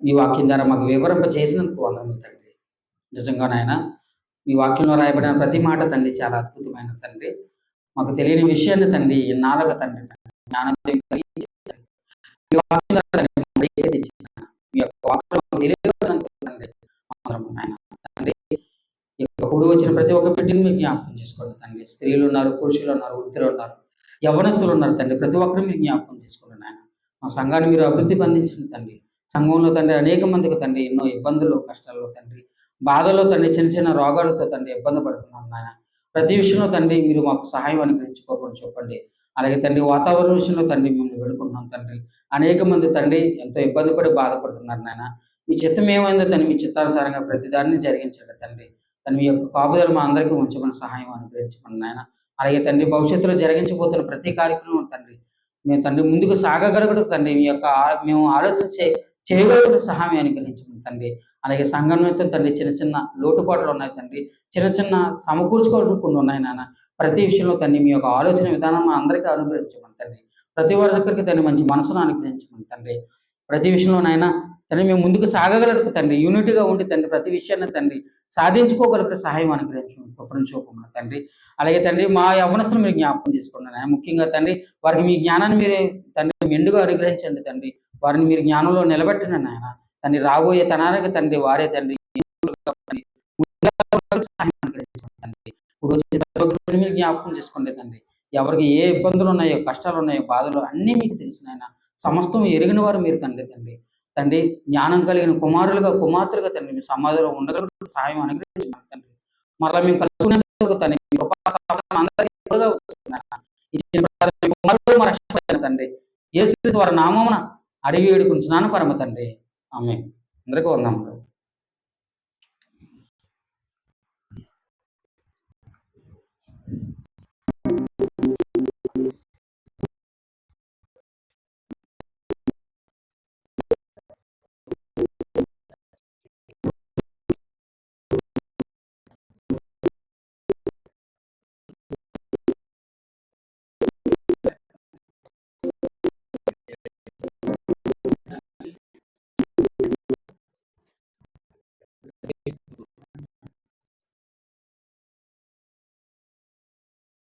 మీ వాక్యం ద్వారా మాకు వివరింప చేసినందుకు వందనములు తండ్రి. నిజంగా నాయన మీ వాక్యంలో రాయబడిన ప్రతి మాట తండ్రి చాలా అద్భుతమైన తండ్రి. మాకు తెలియని విషయాన్ని తండ్రి ఎన్నాళ్ళగా తండ్రి జ్ఞానం మీ యొక్క కూడి వచ్చిన ప్రతి ఒక్క బిడ్డని మీరు జ్ఞాపకం చేసుకోండి తండ్రి. స్త్రీలు ఉన్నారు, పురుషులు ఉన్నారు, వృద్ధులు ఉన్నారు, యవ్వనస్తులు ఉన్నారు తండ్రి. ప్రతి ఒక్కరు మీరు జ్ఞాపకం చేసుకోండి నాయన. మా సంఘాన్ని మీరు అభివృద్ధి పొందించండి తండ్రి. సంఘంలో తండ్రి అనేక మందికి తండ్రి ఎన్నో ఇబ్బందులు, కష్టాల్లో తండ్రి, బాధలో తండ్రి, చిన్న చిన్న రోగాలతో తండ్రి ఇబ్బంది పడుతున్నాం నాయన. ప్రతి విషయంలో తండ్రి మీరు మాకు సహాయం అనుగ్రహించుకోకుండా చెప్పండి. అలాగే తండ్రి వాతావరణ విషయంలో తండ్రి మిమ్మల్ని వేడుకుంటున్నాం తండ్రి. అనేక మంది తండ్రి ఎంతో ఇబ్బంది పడి బాధపడుతున్నారు నాయన. మీ చిత్తం ఏమైందో తండ్రి మీ చిత్తానుసారంగా ప్రతిదాన్ని జరిగించండి తండ్రి. తన మీ యొక్క కాపుదల మా అందరికీ ఉంచమని సహాయం అనుగ్రహించమని నాయన. అలాగే తండ్రి భవిష్యత్తులో జరిగించబోతున్న ప్రతి కార్యక్రమం తండ్రి మేము తండ్రి ముందుకు సాగగలగడం తండ్రి మీ యొక్క మేము ఆలోచన చేయగలిగిన సహాయం అనుగ్రహించమని తండ్రి. అలాగే సంఘం నిమిత్తం తండ్రి చిన్న చిన్న లోటుపాట్లు ఉన్నాయి తండ్రి, చిన్న చిన్న సమకూర్చుకోవాల్సిన కొన్ని ఉన్నాయి నాన్న. ప్రతి విషయంలో తండ్రి మీ యొక్క ఆలోచన విధానం మా అందరికీ అనుగ్రహించమని తండ్రి, ప్రతి వారి దగ్గరికి తండ్రి మంచి మనసును అనుగ్రహించమని తండ్రి. ప్రతి విషయంలో నాయన తండ్రి మేము ముందుకు సాగగలరు తండ్రి, యూనిటీగా ఉండి తండ్రి ప్రతి విషయాన్ని తండ్రి సాధించుకోగలిగే సహాయం అనుగ్రహించమని కృపను చూపమని తండ్రి. అలాగే తండ్రి మా యవ్వనస్తులు మీరు జ్ఞాపకం చేసుకున్నాను ఆయన, ముఖ్యంగా తండ్రి వారికి మీ జ్ఞానాన్ని మీరే తండ్రి మెండుగా అనుగ్రహించండి తండ్రి, వారిని మీరు జ్ఞానంలో నిలబెట్టండి నాయన తండ్రి. రాబోయే తనానికి తండ్రి వారే తండ్రి సహాయం అనుగ్రహించండి తండ్రి. ఇప్పుడు వచ్చే మీరు జ్ఞాపకం చేసుకోండి తండ్రి, ఎవరికి ఏ ఇబ్బందులు ఉన్నాయో, కష్టాలు ఉన్నాయో, బాధలు అన్నీ మీకు తెలిసిన ఆయన, సమస్తం ఎరిగిన వారు మీరు తండ్రి. తండ్రి జ్ఞానం కలిగిన కుమారులుగా కుమార్తెలుగా తండ్రి మీ సమాజంలో ఉండగలిగిన సహాయం అనుగ్రహించండి తండ్రి. మరలా మేము కలుసుకునేందుకు తండ్రి మీ కృపా సమాధానం అందరికీ ఎక్కువగా వస్తున్నాను. ఇచ్చిన ప్రకారం మీ కుమారుడు మా రక్షకుడైన తండ్రి యేసుక్రీస్తు వారి నామమున అడిగి వేడుకుంటున్నాను పరమ తండ్రి. ఆమేన్. అందరికీ వందనాలు.